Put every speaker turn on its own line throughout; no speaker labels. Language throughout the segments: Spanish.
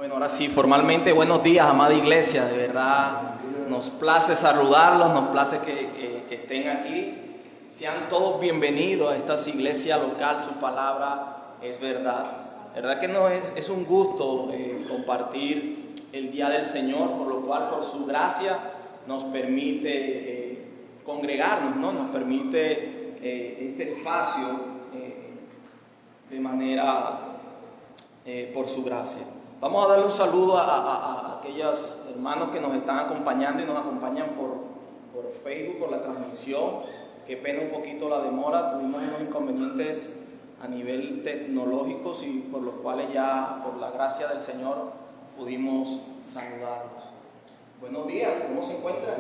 Bueno, ahora sí, formalmente, buenos días, amada iglesia. De verdad, nos place saludarlos, nos place que estén aquí. Sean todos bienvenidos a esta iglesia local, su palabra es verdad. Verdad que es un gusto compartir el día del Señor, por lo cual, por su gracia, nos permite congregarnos, ¿no? Nos permite este espacio de manera por su gracia. Vamos a darle un saludo a aquellos hermanos que nos están acompañando y nos acompañan por Facebook, por la transmisión. Qué pena un poquito la demora, tuvimos unos inconvenientes a nivel tecnológico y por los cuales ya, por la gracia del Señor, pudimos saludarlos. Buenos días, ¿cómo se encuentran?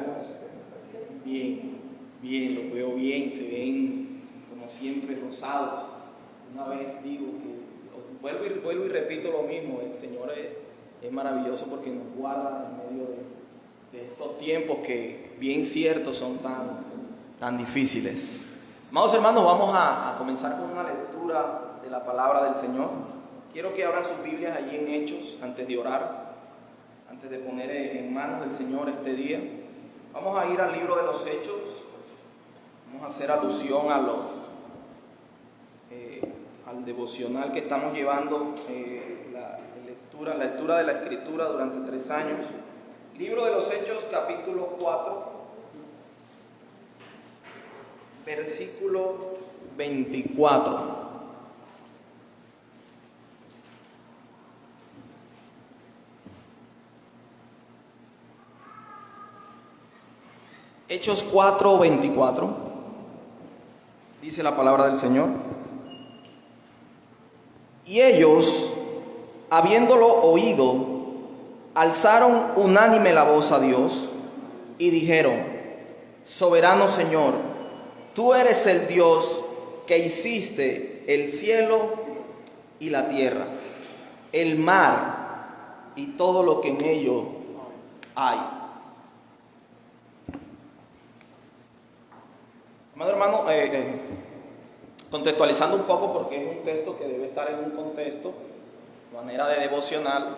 Bien, los veo bien, se ven como siempre rosados. Una vez digo que vuelvo y repito lo mismo, el Señor es maravilloso porque nos guarda en medio de estos tiempos que bien ciertos son tan difíciles. Amados hermanos, vamos a comenzar con una lectura de la palabra del Señor. Quiero que abran sus Biblias allí en Hechos antes de orar, antes de poner en manos del Señor este día. Vamos a ir al libro de los Hechos, vamos a hacer alusión al devocional que estamos llevando, la lectura de la Escritura durante 3 años. Libro de los Hechos, capítulo 4, versículo 24. Hechos 4, 24. Dice la palabra del Señor. Y ellos, habiéndolo oído, alzaron unánime la voz a Dios y dijeron: Soberano Señor, tú eres el Dios que hiciste el cielo y la tierra, el mar y todo lo que en ello hay. Amado hermano, contextualizando un poco, porque es un texto que debe estar en un contexto, de manera de devocional.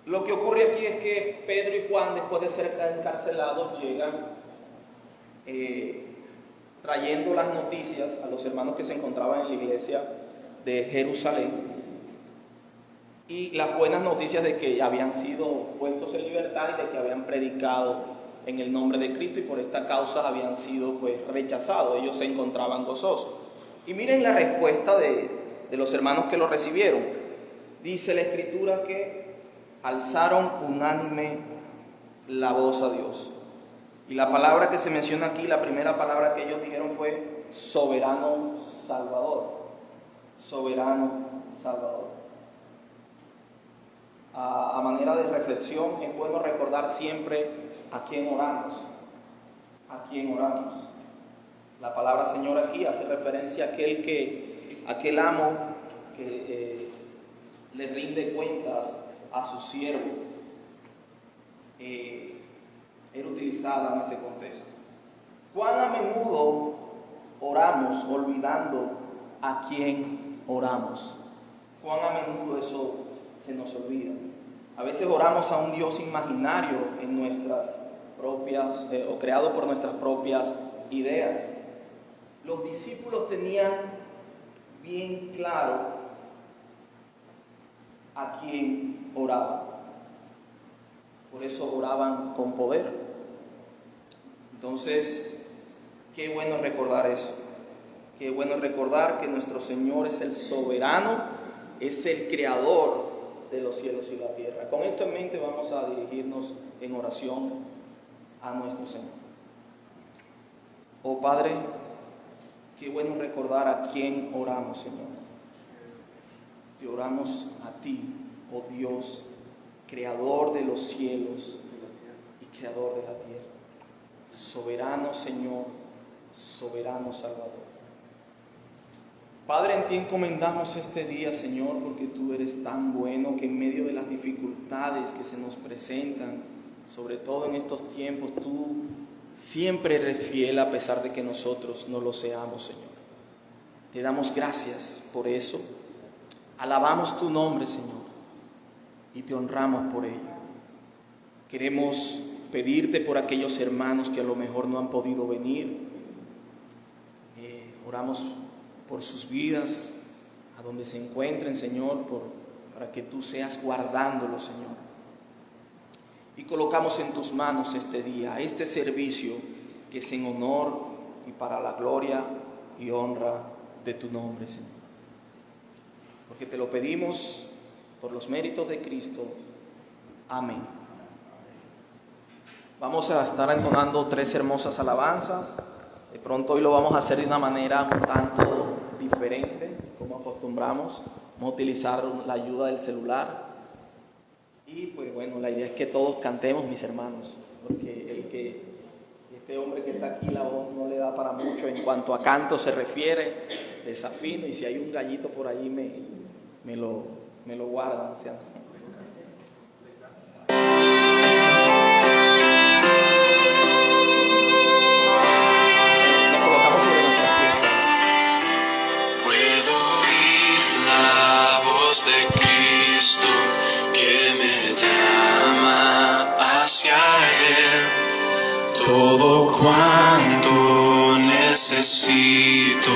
Lo que ocurre aquí es que Pedro y Juan, después de ser encarcelados, llegan trayendo las noticias a los hermanos que se encontraban en la iglesia de Jerusalén, y las buenas noticias de que habían sido puestos en libertad y de que habían predicado en el nombre de Cristo, y por esta causa habían sido rechazados. Ellos se encontraban gozosos. Y miren la respuesta de los hermanos que lo recibieron. Dice la Escritura que alzaron unánime la voz a Dios. Y la palabra que se menciona aquí, la primera palabra que ellos dijeron fue soberano Salvador. Soberano Salvador. A manera de reflexión, es bueno recordar siempre a quién oramos. ¿A quién oramos? La palabra Señor aquí hace referencia a aquel amo que le rinde cuentas a su siervo. Era utilizada en ese contexto. ¿Cuán a menudo oramos olvidando a quién oramos? ¿Cuán a menudo eso se nos olvida? A veces oramos a un Dios imaginario en nuestras propias, o creado por nuestras propias ideas. Los discípulos tenían bien claro a quién oraban. Por eso oraban con poder. Entonces, qué bueno recordar eso. Qué bueno recordar que nuestro Señor es el soberano, es el creador de los cielos y la tierra. Con esto en mente vamos a dirigirnos en oración a nuestro Señor. Oh Padre, qué bueno recordar a quién oramos, Señor. Te oramos a ti, oh Dios, creador de los cielos y creador de la tierra. Soberano Señor, soberano Salvador. Padre, en ti encomendamos este día, Señor, porque tú eres tan bueno que en medio de las dificultades que se nos presentan, sobre todo en estos tiempos, tú siempre eres fiel a pesar de que nosotros no lo seamos, Señor. Te damos gracias por eso. Alabamos tu nombre, Señor, y te honramos por ello. Queremos pedirte por aquellos hermanos que a lo mejor no han podido venir. Oramos por sus vidas, a donde se encuentren, Señor, para que tú seas guardándolos, Señor. Y colocamos en tus manos este día, este servicio que es en honor y para la gloria y honra de tu nombre, Señor. Porque te lo pedimos por los méritos de Cristo. Amén. Vamos a estar entonando 3 hermosas alabanzas. De pronto hoy lo vamos a hacer de una manera un tanto diferente, como acostumbramos. Vamos a utilizar la ayuda del celular. Y pues bueno, la idea es que todos cantemos, mis hermanos, porque este hombre que está aquí, la voz no le da para mucho en cuanto a canto se refiere, desafino, y si hay un gallito por ahí me lo guardan, o sea. Nos colocamos sobre nuestras piernas.
Puedo oír la voz de Cristo que me llama hacia Él. Todo cuanto necesito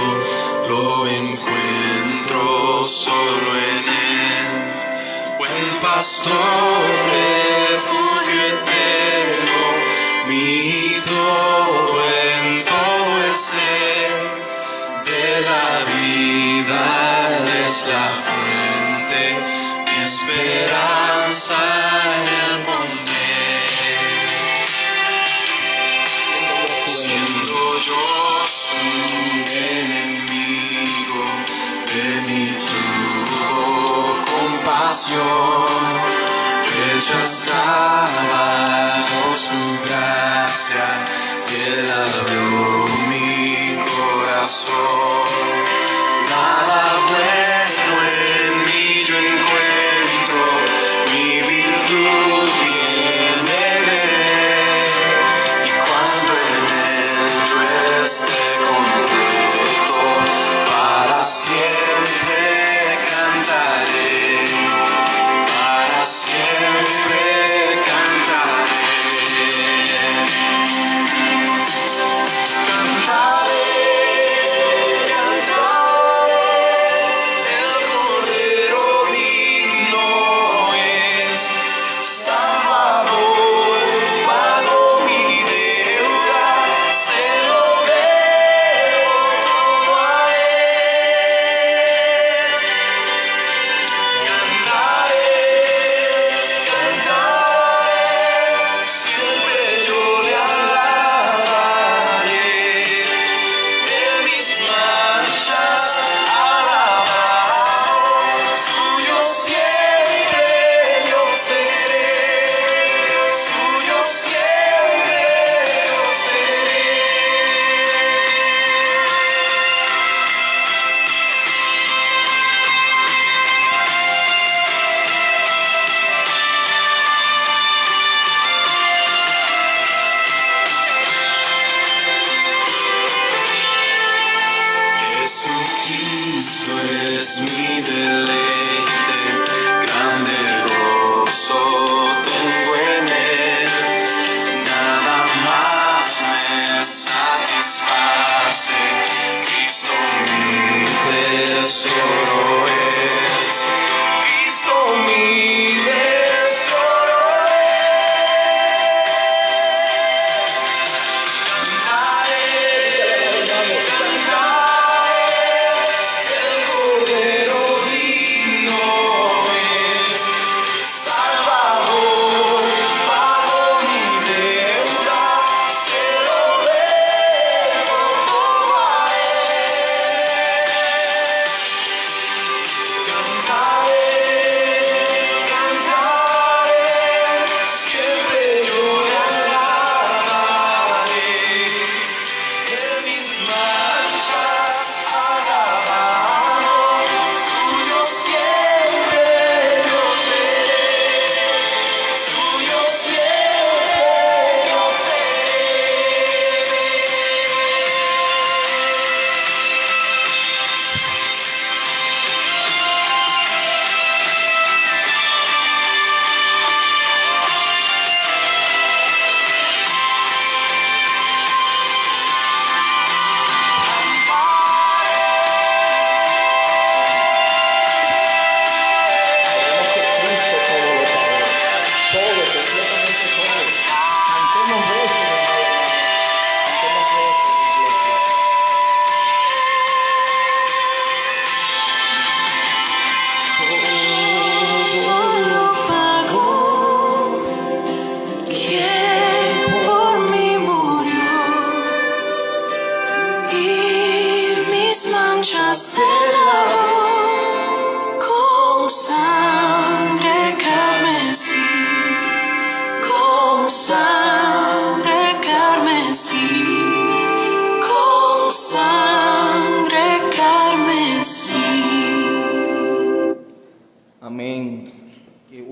lo encuentro solo en Él. Buen pastor, refugio eterno, mi todo en todo es Él. De la vida Él es la fuente, mi esperanza en Él pondré. Siendo yo su enemigo, de mí tuvo compasión. Rechazaba yo su gracia y Él abrió mi corazón. Nada bueno en mí yo encuentro, mi virtud viene de Él. Y cuando en Él yo esté completo, para siempre cantaré, para siempre cantaré. Cantaré,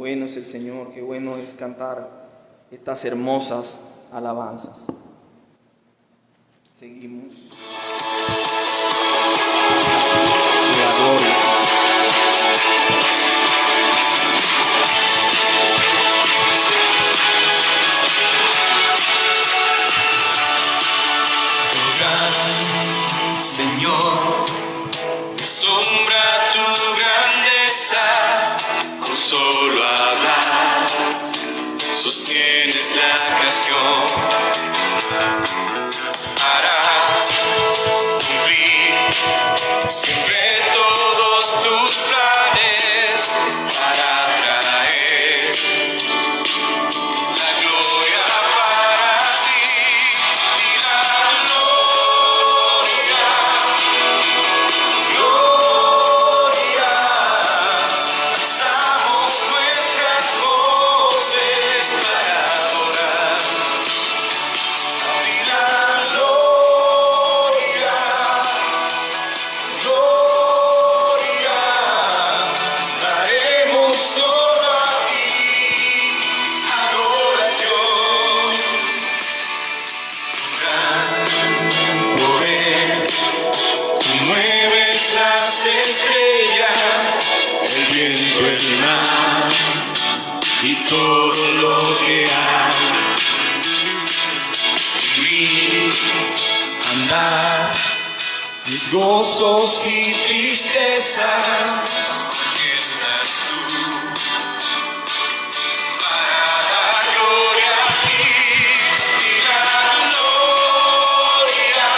bueno es el Señor, qué bueno es cantar estas hermosas alabanzas. Seguimos. La gloria.
Señor, me asombra tu grandeza, con solo hablar sostienes la creación. Harás cumplir siempre todos tus planes para traer la gloria para ti y la gloria. Gloria, alzamos nuestras voces para adorar. Y la gloria, gloria, daremos solo a ti adoración. Gran poder. Tú mueves las estrellas, el viento, el mar y todo lo que hay. Mi andar, mis gozos y tristezas, aquí estás tú para dar gloria a ti y la gloria.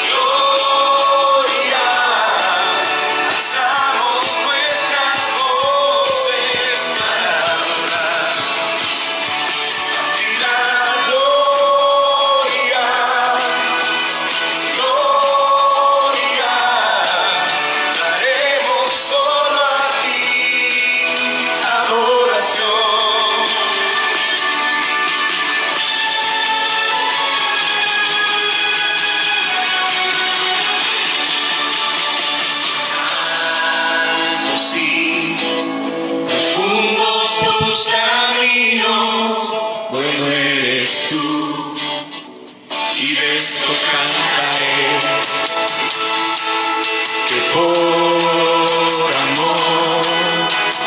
Gloria, alzamos nuestras voces para adorar. Y la gloria, gloria, daremos solo a ti adoración. Sí, profundos tus caminos, bueno eres tú, y de esto cantaré, que por amor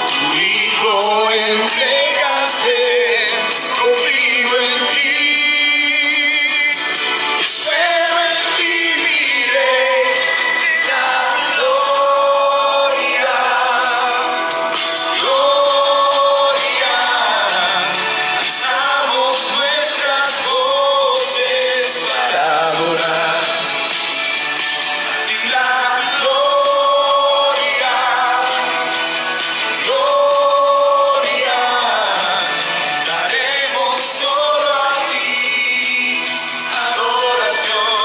tu Hijo entregaste, confío en ti, espero en ti, miré la gloria. Gloria, alzamos nuestras voces para adorar. Y la gloria, gloria, daremos solo a ti adoración.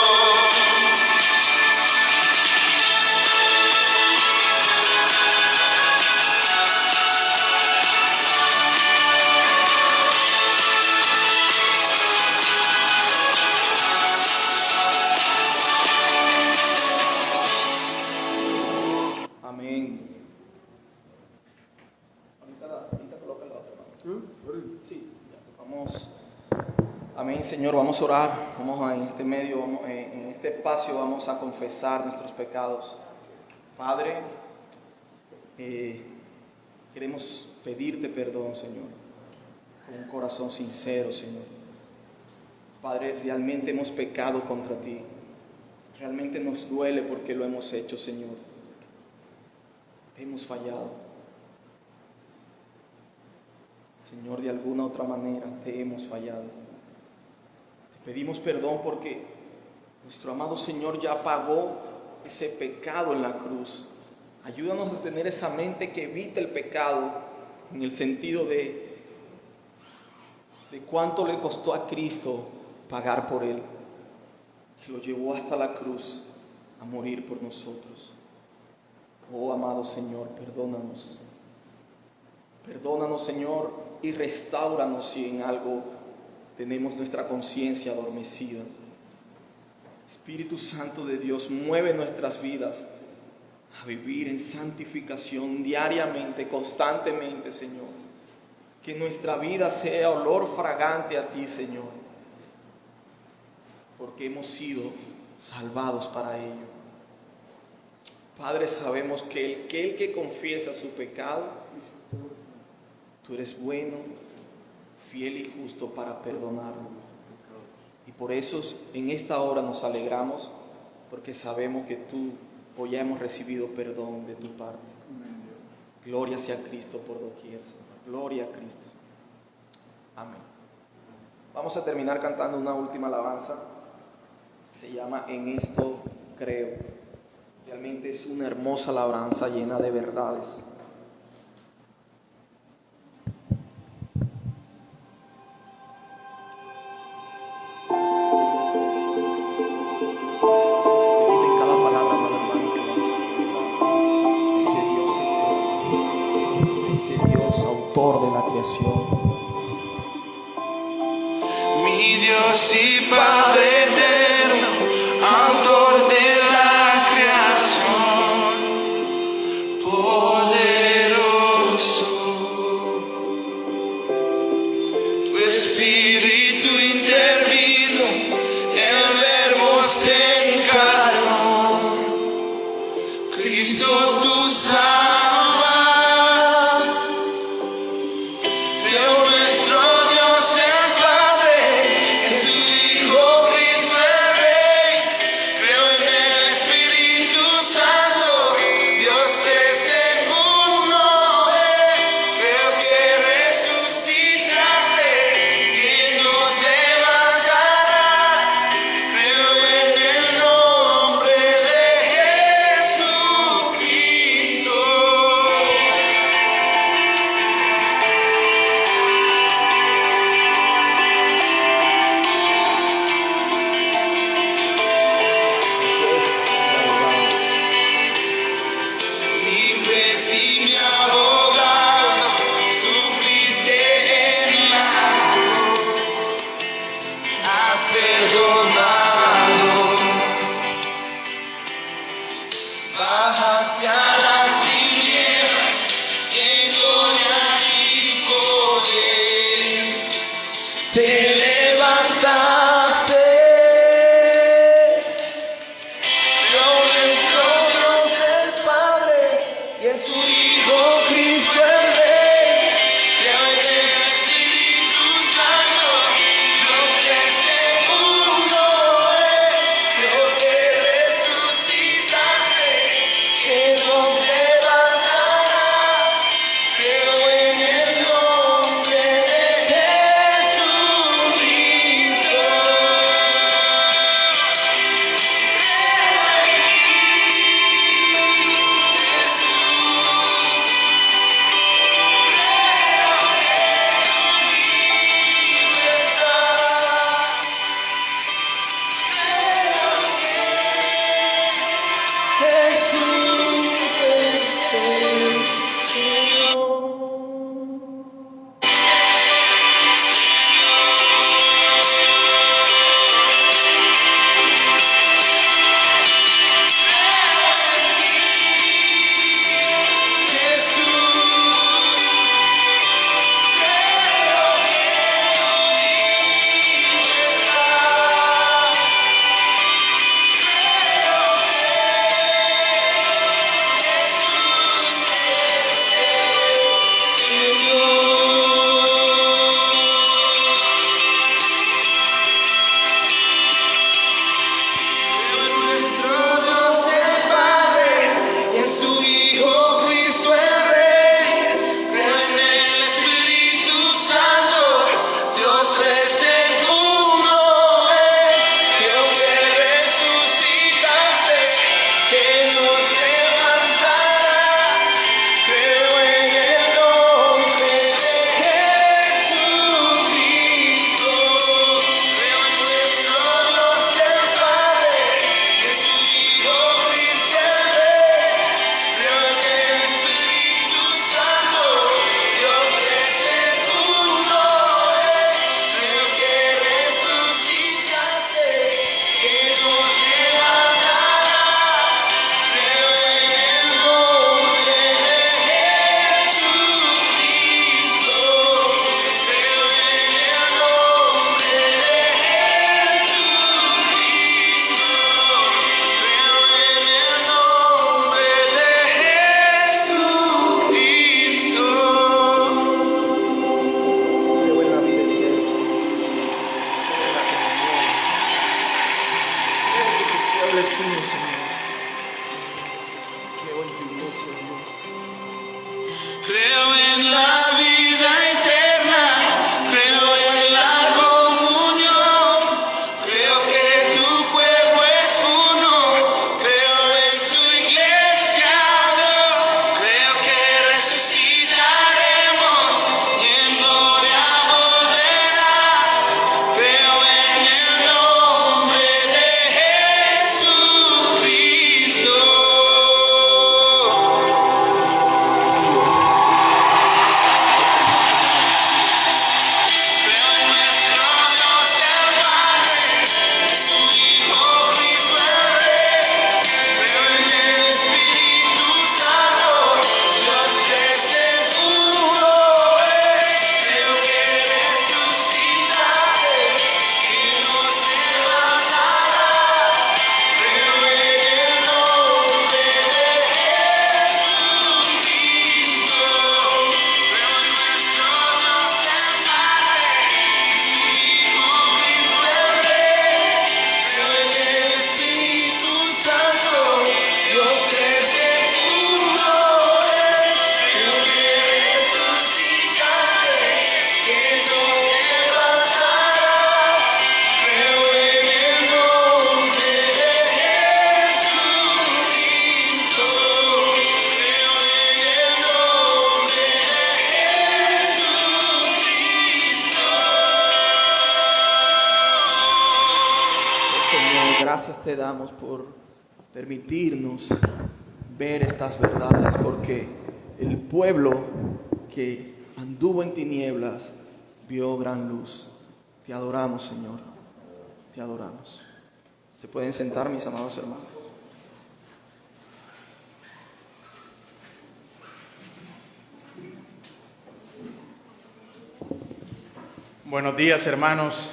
Amén. Ahorita coloca la otra mano. Sí, ya, vamos. Amén, Señor, vamos a orar. En este medio, en este espacio vamos a confesar nuestros pecados. Padre, queremos pedirte perdón, Señor, con un corazón sincero, Señor. Padre, realmente hemos pecado contra ti. Realmente nos duele porque lo hemos hecho, Señor. Hemos fallado. Señor, de alguna otra manera te hemos fallado. Te pedimos perdón porque nuestro amado Señor ya pagó ese pecado en la cruz. Ayúdanos a tener esa mente que evita el pecado, en el sentido de cuánto le costó a Cristo pagar por él, que lo llevó hasta la cruz a morir por nosotros. Oh amado Señor, perdónanos. Perdónanos, Señor, y restáuranos si en algo tenemos nuestra conciencia adormecida. Espíritu Santo de Dios, mueve nuestras vidas a vivir en santificación diariamente, constantemente, Señor. Que nuestra vida sea olor fragante a ti, Señor, porque hemos sido salvados para ello. Padre, sabemos que el que confiesa su pecado, tú eres bueno, fiel y justo para perdonarlo. Y por eso en esta hora nos alegramos, porque sabemos que tú hoy ya hemos recibido perdón de tu parte. Gloria sea a Cristo por doquier, Señor. Gloria a Cristo. Amén. Vamos a terminar cantando una última alabanza. Se llama En esto creo. Realmente es una hermosa alabanza llena de verdades. Mediten cada palabra, amado hermano, que vamos a expresar. Ese Dios autor de la creación.
Mi Dios y Padre eterno, autor de la creación, poderoso. Tu espíritu intervino, el verbo se encarnó. Cristo, tú salvas. Creo nuestro Dios el Padre, en su Hijo Cristo el Rey. Creo en el Espíritu Santo, Dios tres en uno es. Creo que resucitaste, que nos levantarás. Creo en el nombre de Jesucristo. Mi juez y mi abogado, sufriste en la cruz, has perdonado, bajaste a las tinieblas y en gloria y poder te levantaste. Creo nuestro Dios el Padre y en su Hijo Cristo el Rey. Creo en el Espíritu Santo, Dios tres en uno
eres uno, Señor. Creo en tu iglesia, Dios.
Creo en la vida eterna, creo en la comunión, creo que tu cuerpo es uno, creo en tu iglesia, Dios, creo que resucitaremos y en gloria volverás, creo en el nombre de Jesucristo. Creo en nuestro Dios el Padre, en su Hijo Cristo el Rey. Creo en el Espíritu Santo, Dios tres en uno es. Creo que resucitaré y nos levantarás. Creo en el nombre de Jesucristo. Creo en nuestro Dios el Padre, en su Hijo Cristo el Rey. Creo en el Espíritu Santo, Dios tres en uno es. Creo que resucitaré, que nos levantarás. Creo en el nombre de Jesucristo. Creo en el nombre de
Señor, gracias te damos por permitirnos ver estas verdades, porque el pueblo que anduvo en tinieblas vio gran luz. Te adoramos, Señor, te adoramos. Se pueden sentar, mis amados hermanos.
Buenos días, hermanos.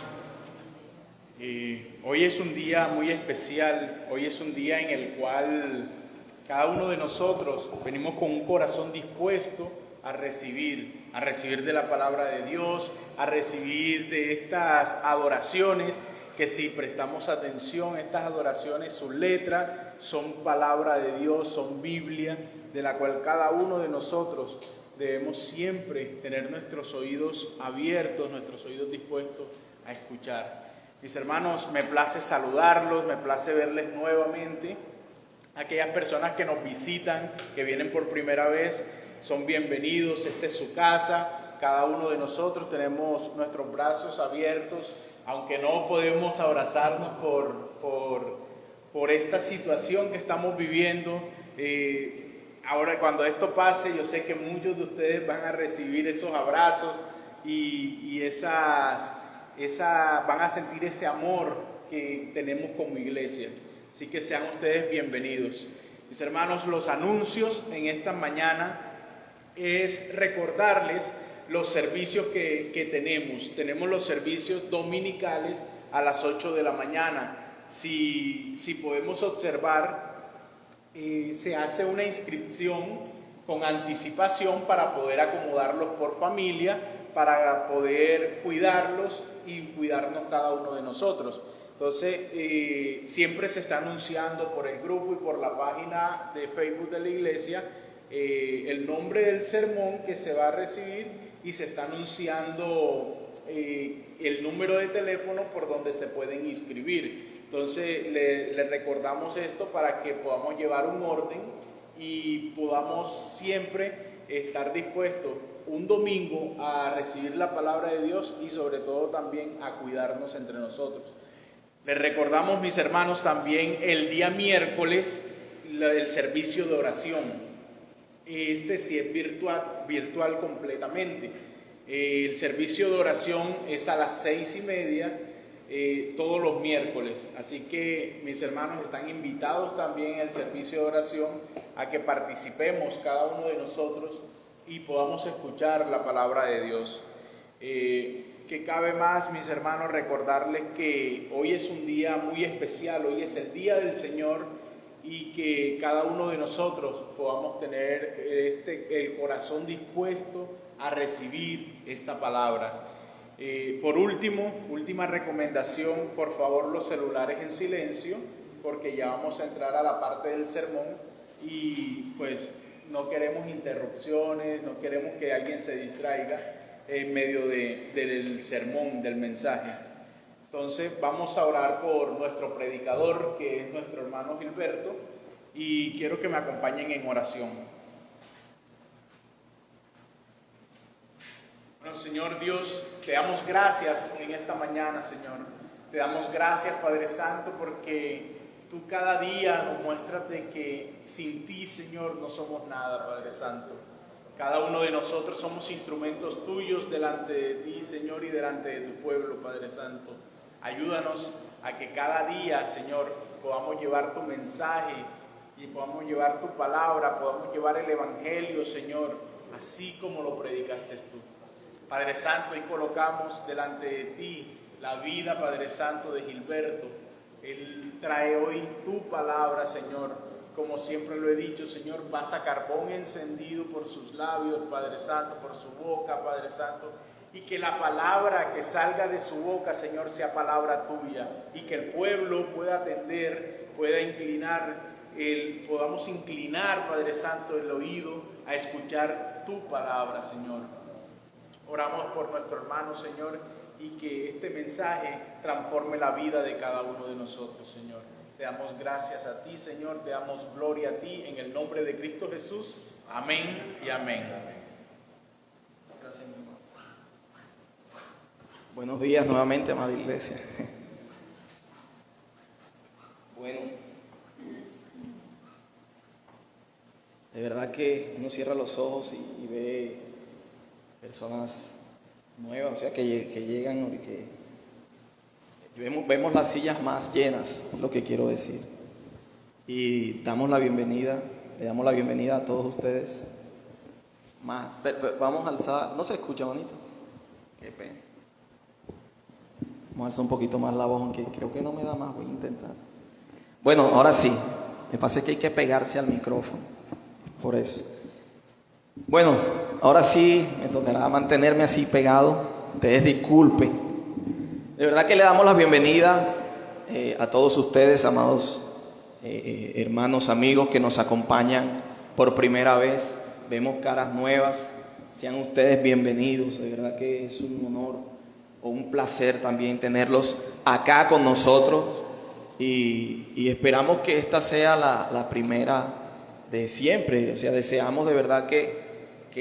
Hoy es un día muy especial. Hoy es un día en el cual cada uno de nosotros venimos con un corazón dispuesto a recibir de la palabra de Dios, a recibir de estas adoraciones, que si prestamos atención, estas adoraciones, sus letras son palabra de Dios, son Biblia, de la cual cada uno de nosotros debemos siempre tener nuestros oídos abiertos, nuestros oídos dispuestos a escuchar. Mis hermanos, me place saludarlos, me place verles nuevamente. Aquellas personas que nos visitan, que vienen por primera vez, son bienvenidos. Esta es su casa. Cada uno de nosotros tenemos nuestros brazos abiertos, aunque no podemos abrazarnos por esta situación que estamos viviendo. Ahora, cuando esto pase, yo sé que muchos de ustedes van a recibir esos abrazos y van a sentir ese amor que tenemos como iglesia. Así que sean ustedes bienvenidos. Mis hermanos, los anuncios en esta mañana es recordarles los servicios que tenemos. Tenemos los servicios dominicales a las 8 de la mañana. Si podemos observar, se hace una inscripción con anticipación para poder acomodarlos por familia, para poder cuidarlos y cuidarnos cada uno de nosotros. Entonces, siempre se está anunciando por el grupo y por la página de Facebook de la iglesia el nombre del sermón que se va a recibir, y se está anunciando el número de teléfono por donde se pueden inscribir. Entonces, le recordamos esto para que podamos llevar un orden y podamos siempre estar dispuestos un domingo a recibir la palabra de Dios y sobre todo también a cuidarnos entre nosotros. Les recordamos, mis hermanos, también el día miércoles el servicio de oración. Este sí es virtual completamente. El servicio de oración es a las 6:30 todos los miércoles. Así que mis hermanos están invitados también al servicio de oración a que participemos cada uno de nosotros y podamos escuchar la palabra de Dios. Que cabe más, mis hermanos, recordarles que hoy es un día muy especial, hoy es el día del Señor, y que cada uno de nosotros podamos tener el corazón dispuesto a recibir esta palabra. Por última recomendación, por favor, los celulares en silencio. porque ya vamos a entrar a la parte del sermón y pues no queremos interrupciones, no queremos que alguien se distraiga en medio del sermón, del mensaje. Entonces vamos a orar por nuestro predicador, que es nuestro hermano Gilberto, y quiero que me acompañen en oración. Bueno, Señor Dios, te damos gracias en esta mañana, Señor. Te damos gracias, Padre Santo, porque tú cada día nos muestras de que sin ti, Señor, no somos nada, Padre Santo. Cada uno de nosotros somos instrumentos tuyos delante de ti, Señor, y delante de tu pueblo, Padre Santo. Ayúdanos a que cada día, Señor, podamos llevar tu mensaje y podamos llevar tu palabra, podamos llevar el evangelio, Señor, así como lo predicaste tú. Padre Santo, y colocamos delante de ti la vida, Padre Santo, de Gilberto. Él trae hoy tu palabra, Señor. Como siempre lo he dicho, Señor, pasa carbón encendido por sus labios, Padre Santo, por su boca, Padre Santo. Y que la palabra que salga de su boca, Señor, sea palabra tuya. Y que el pueblo pueda atender, pueda inclinar, podamos inclinar, Padre Santo, el oído a escuchar tu palabra, Señor. Oramos por nuestro hermano, Señor, y que este mensaje transforme la vida de cada uno de nosotros, Señor. Te damos gracias a ti, Señor, te damos gloria a ti, en el nombre de Cristo Jesús. Amén y amén.
Gracias, mi hermano. Buenos días nuevamente, amada iglesia. Bueno, de verdad que uno cierra los ojos y ve personas nuevas, o sea, que llegan, que vemos las sillas más llenas, lo que quiero decir. Y le damos la bienvenida a todos ustedes. Vamos a alzar, no se escucha, bonito. Qué pena. Vamos a alzar un poquito más la voz, aunque creo que no me da más, voy a intentar. Bueno, ahora sí, me pasa que hay que pegarse al micrófono, por eso. Bueno, ahora sí me tocará mantenerme así pegado. Ustedes disculpen. De verdad que le damos la bienvenida a todos ustedes, amados hermanos, amigos que nos acompañan por primera vez. Vemos caras nuevas. Sean ustedes bienvenidos. De verdad que es un honor o un placer también tenerlos acá con nosotros. Y esperamos que esta sea la primera de siempre. O sea, deseamos de verdad que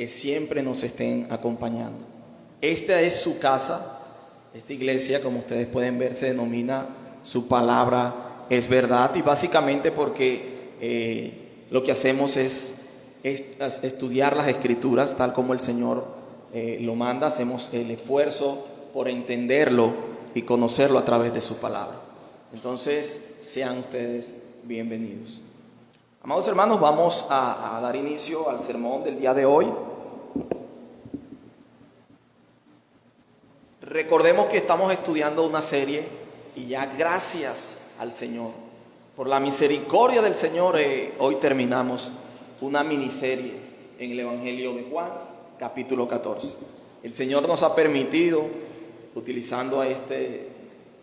siempre nos estén acompañando. Esta es su casa. Esta iglesia, como ustedes pueden ver, se denomina Su Palabra es Verdad. Y básicamente porque lo que hacemos es estudiar las Escrituras tal como el Señor lo manda. Hacemos el esfuerzo por entenderlo y conocerlo a través de su palabra. Entonces, sean ustedes bienvenidos. Amados hermanos, vamos a dar inicio al sermón del día de hoy. Recordemos que estamos estudiando una serie y ya gracias al Señor, por la misericordia del Señor, hoy terminamos una miniserie en el Evangelio de Juan, capítulo 14. El Señor nos ha permitido, utilizando a este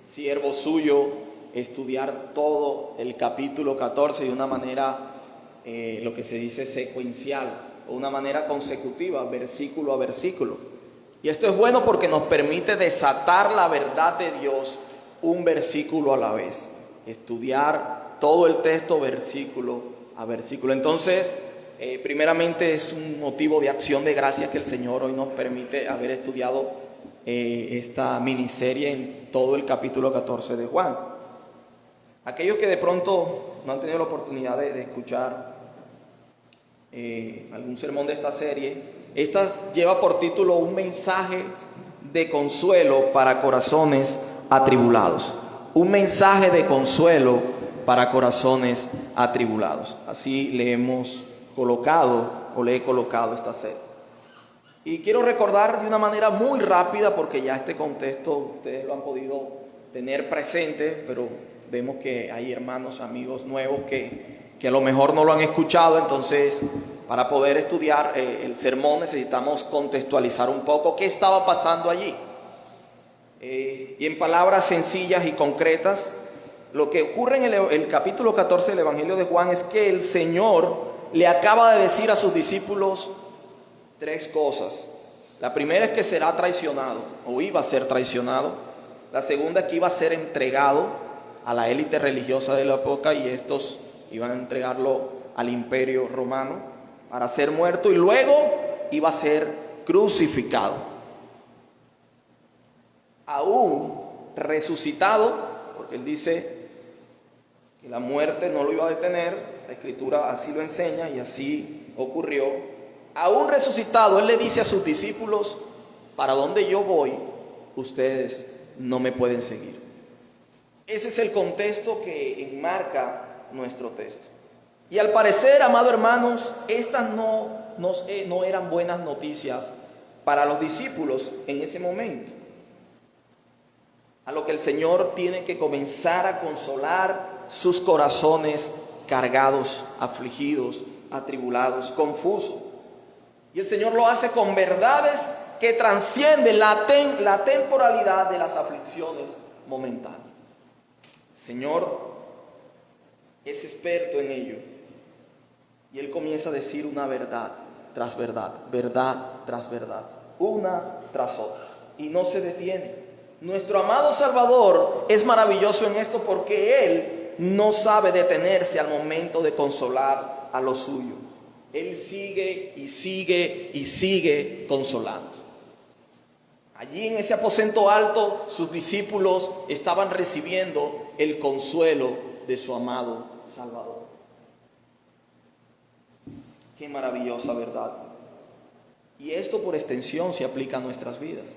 siervo suyo, estudiar todo el capítulo 14 de una manera, lo que se dice secuencial, o una manera consecutiva, versículo a versículo. Y esto es bueno porque nos permite desatar la verdad de Dios un versículo a la vez, estudiar todo el texto versículo a versículo. Entonces, primeramente es un motivo de acción de gracias que el Señor hoy nos permite haber estudiado esta miniserie en todo el capítulo 14 de Juan. Aquellos que de pronto no han tenido la oportunidad de escuchar algún sermón de esta serie, esta lleva por título un mensaje de consuelo para corazones atribulados. Un mensaje de consuelo para corazones atribulados. Así le hemos colocado o le he colocado esta serie. Y quiero recordar de una manera muy rápida, porque ya este contexto ustedes lo han podido tener presente, pero vemos que hay hermanos, amigos nuevos que a lo mejor no lo han escuchado. Entonces, para poder estudiar el sermón necesitamos contextualizar un poco qué estaba pasando allí. Y en palabras sencillas y concretas, Lo que ocurre en el capítulo 14 del Evangelio de Juan es que el Señor le acaba de decir a sus discípulos tres cosas. La primera es que será traicionado, o iba a ser traicionado. La segunda es que iba a ser entregado a la élite religiosa de la época, y estos iban a entregarlo al imperio romano para ser muerto, y luego iba a ser crucificado. Aún resucitado, porque él dice que la muerte no lo iba a detener, la Escritura así lo enseña y así ocurrió. Aún resucitado, él le dice a sus discípulos: para donde yo voy, ustedes no me pueden seguir. Ese es el contexto que enmarca nuestro texto. Y al parecer, amados hermanos, estas no eran buenas noticias para los discípulos en ese momento. A lo que el Señor tiene que comenzar a consolar sus corazones cargados, afligidos, atribulados, confusos. Y el Señor lo hace con verdades que trascienden la temporalidad de las aflicciones momentáneas. El Señor es experto en ello. Y Él comienza a decir una verdad tras verdad, verdad tras verdad, una tras otra. Y no se detiene. Nuestro amado Salvador es maravilloso en esto, porque Él no sabe detenerse al momento de consolar a los suyos. Él sigue y sigue y sigue consolando. Allí en ese aposento alto, sus discípulos estaban recibiendo el consuelo de su amado Salvador. Qué maravillosa verdad. Y esto por extensión se aplica a nuestras vidas.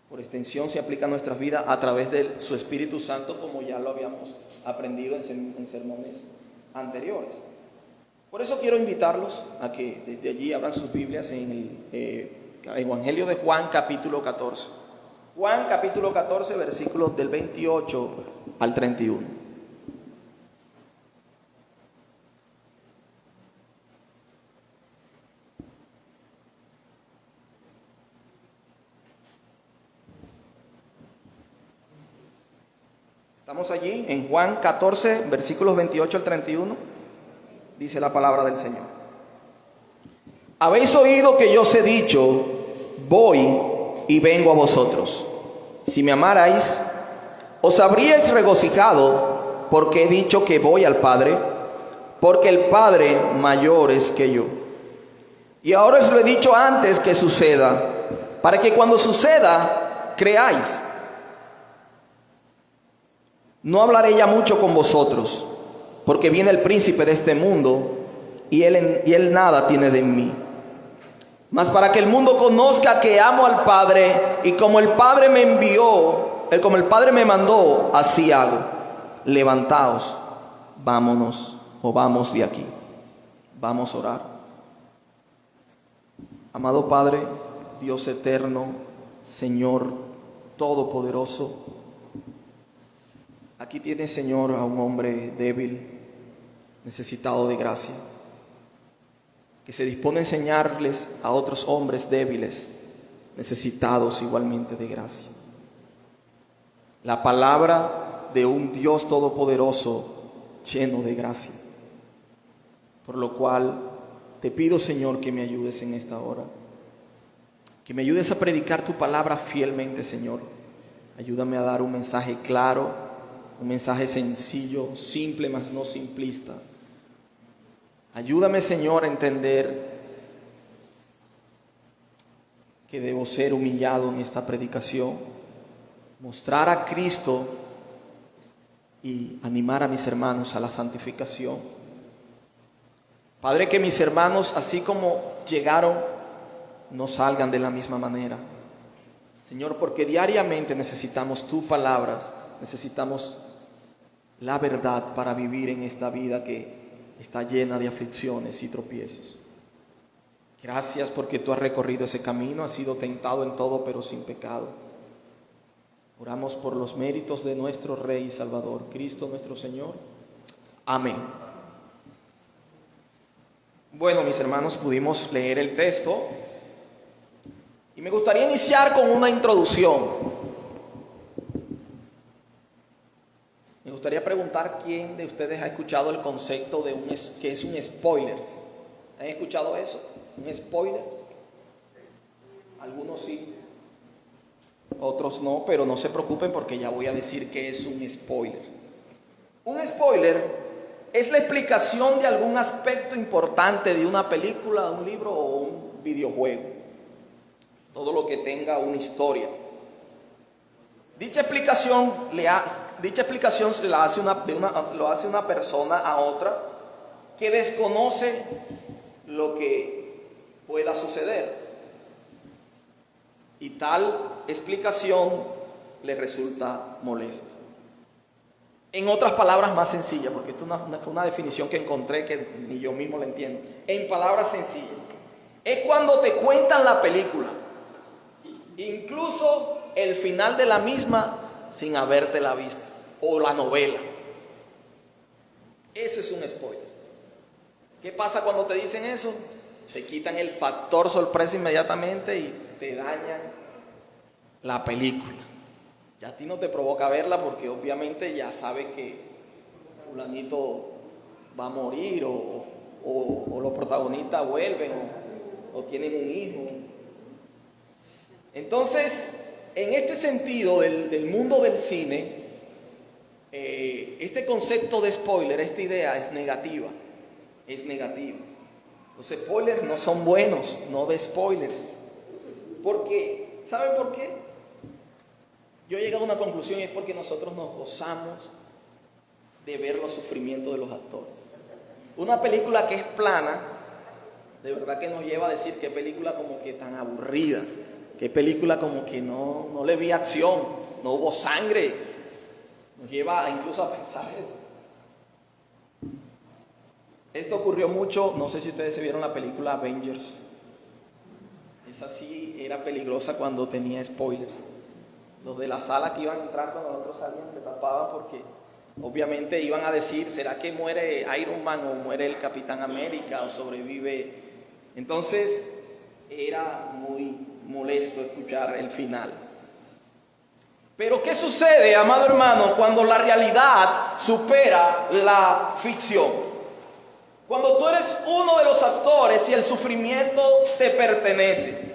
Por extensión se aplica a nuestras vidas a través de su Espíritu Santo, como ya lo habíamos aprendido en sermones anteriores. Por eso quiero invitarlos a que desde allí abran sus Biblias en el Evangelio de Juan capítulo 14. Juan capítulo 14, versículos del 28 al 31. Estamos allí en Juan 14, versículos 28 al 31. Dice la palabra del Señor: habéis oído que yo os he dicho, voy y vengo a vosotros. Si me amarais, os habríais regocijado, porque he dicho que voy al Padre, porque el Padre mayor es que yo. Y ahora os lo he dicho antes que suceda, para que cuando suceda, creáis. No hablaré ya mucho con vosotros, porque viene el príncipe de este mundo, y él nada tiene de mí. Mas para que el mundo conozca que amo al Padre, y como el Padre me envió, como el Padre me mandó, así hago. Levantaos, vámonos, o vamos de aquí. Vamos a orar. Amado Padre, Dios eterno, Señor todopoderoso, aquí tienes, Señor, a un hombre débil, necesitado de gracia, que se dispone a enseñarles a otros hombres débiles, necesitados igualmente de gracia. La palabra de un Dios todopoderoso, lleno de gracia. Por lo cual te pido, Señor, que me ayudes en esta hora, que me ayudes a predicar tu palabra fielmente, Señor. Ayúdame a dar un mensaje claro, un mensaje sencillo, simple, mas no simplista. Ayúdame, Señor, a entender que debo ser humillado en esta predicación, mostrar a Cristo y animar a mis hermanos a la santificación. Padre, que mis hermanos, así como llegaron, no salgan de la misma manera. Señor, porque diariamente necesitamos tus palabras, necesitamos la verdad para vivir en esta vida que está llena de aflicciones y tropiezos. Gracias porque tú has recorrido ese camino, has sido tentado en todo, pero sin pecado. Oramos por los méritos de nuestro Rey y Salvador, Cristo nuestro Señor. Amén. Bueno, mis hermanos, pudimos leer el texto y me gustaría iniciar con una introducción. Me gustaría preguntar quién de ustedes ha escuchado el concepto de que es un spoiler. ¿Han escuchado eso? ¿Un spoiler? Algunos sí, otros no, pero no se preocupen porque ya voy a decir qué es un spoiler. Un spoiler es la explicación de algún aspecto importante de una película, un libro o un videojuego. Todo lo que tenga una historia. Dicha explicación se la hace lo hace una persona a otra que desconoce lo que pueda suceder. Y tal explicación le resulta molesto. En otras palabras más sencillas, porque esto fue una definición que encontré que ni yo mismo la entiendo. En palabras sencillas, es cuando te cuentan la película, incluso el final de la misma sin habértela visto, o la novela. Eso es un spoiler. ¿Qué pasa cuando te dicen eso? Te quitan el factor sorpresa inmediatamente y te dañan la película. Ya a ti no te provoca verla porque obviamente ya sabes que fulanito va a morir o los protagonistas vuelven o tienen un hijo. Entonces, en este sentido del mundo del cine, este concepto de spoiler, esta idea es negativa. Es negativa. Los spoilers no son buenos, no de spoilers. Porque, ¿saben por qué? Yo he llegado a una conclusión y es porque nosotros nos gozamos de ver los sufrimientos de los actores. Una película que es plana, de verdad que nos lleva a decir qué película como que tan aburrida, qué película como que no le vi acción, no hubo sangre. Nos lleva incluso a pensar eso. Esto ocurrió mucho, no sé si ustedes se vieron la película Avengers. Esa sí era peligrosa cuando tenía spoilers. Los de la sala que iban a entrar cuando los otros salían se tapaban porque obviamente iban a decir, ¿será que muere Iron Man o muere el Capitán América o sobrevive? Entonces era muy molesto escuchar el final. Pero ¿qué sucede, amado hermano, cuando la realidad supera la ficción? Cuando tú eres uno de los actores y el sufrimiento te pertenece.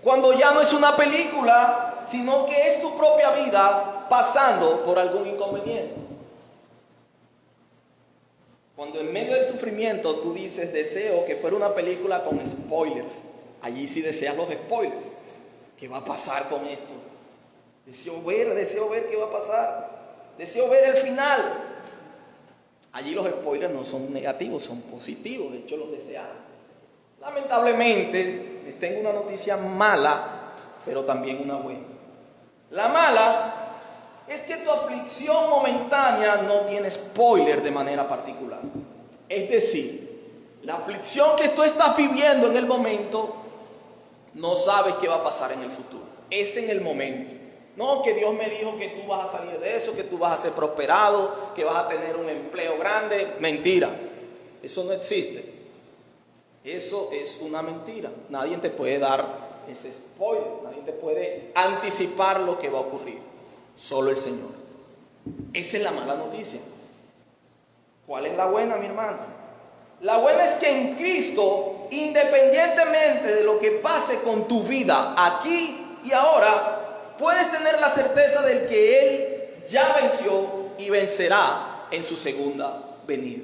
Cuando ya no es una película, sino que es tu propia vida pasando por algún inconveniente. Cuando en medio del sufrimiento tú dices, deseo que fuera una película con spoilers. Allí sí deseas los spoilers. ¿Qué va a pasar con esto? Deseo ver qué va a pasar. Deseo ver el final. Allí los spoilers no son negativos, son positivos, de hecho los deseamos. Lamentablemente, les tengo una noticia mala, pero también una buena. La mala es que tu aflicción momentánea no tiene spoiler de manera particular. Es decir, la aflicción que tú estás viviendo en el momento, no sabes qué va a pasar en el futuro. Es en el momento. No, que Dios me dijo que tú vas a salir de eso, que tú vas a ser prosperado, que vas a tener un empleo grande. Mentira. Eso no existe. Eso es una mentira. Nadie te puede dar ese spoiler. Nadie te puede anticipar lo que va a ocurrir. Solo el Señor. Esa es la mala noticia. ¿Cuál es la buena, mi hermano? La buena es que en Cristo, independientemente de lo que pase con tu vida aquí y ahora, puedes tener la certeza de que Él ya venció y vencerá en su segunda venida.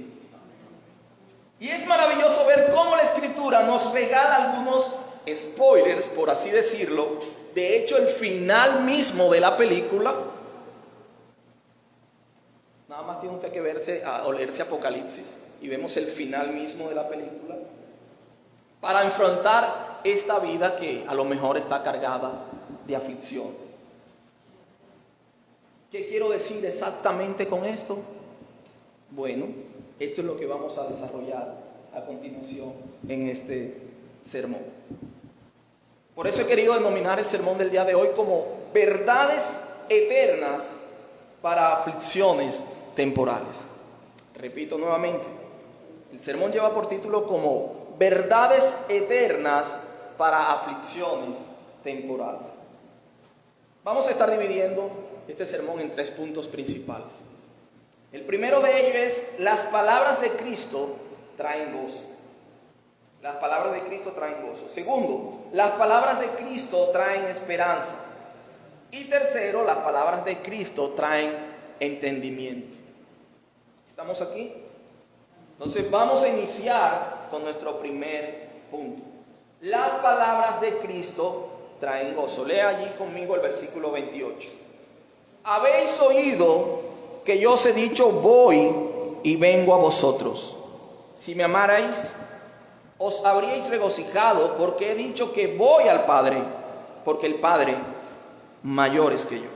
Y es maravilloso ver cómo la Escritura nos regala algunos spoilers, por así decirlo. De hecho, el final mismo de la película, nada más tiene usted que leerse Apocalipsis y vemos el final mismo de la película para enfrentar esta vida que a lo mejor está cargada de aflicciones. ¿Qué quiero decir exactamente con esto? Bueno, esto es lo que vamos a desarrollar a continuación en este sermón. Por eso he querido denominar el sermón del día de hoy como verdades eternas para aflicciones temporales. Repito nuevamente, el sermón lleva por título como verdades eternas para aflicciones temporales. Vamos a estar dividiendo este sermón en 3 puntos principales. El primero de ellos es: las palabras de Cristo traen gozo. Las palabras de Cristo traen gozo. Segundo, las palabras de Cristo traen esperanza. Y tercero, las palabras de Cristo traen entendimiento. ¿Estamos aquí? Entonces vamos a iniciar con nuestro primer punto. Las palabras de Cristo traen gozo. Lea allí conmigo el versículo 28. Habéis oído que yo os he dicho: voy y vengo a vosotros. Si me amarais, os habríais regocijado, porque he dicho que voy al Padre, porque el Padre mayor es que yo.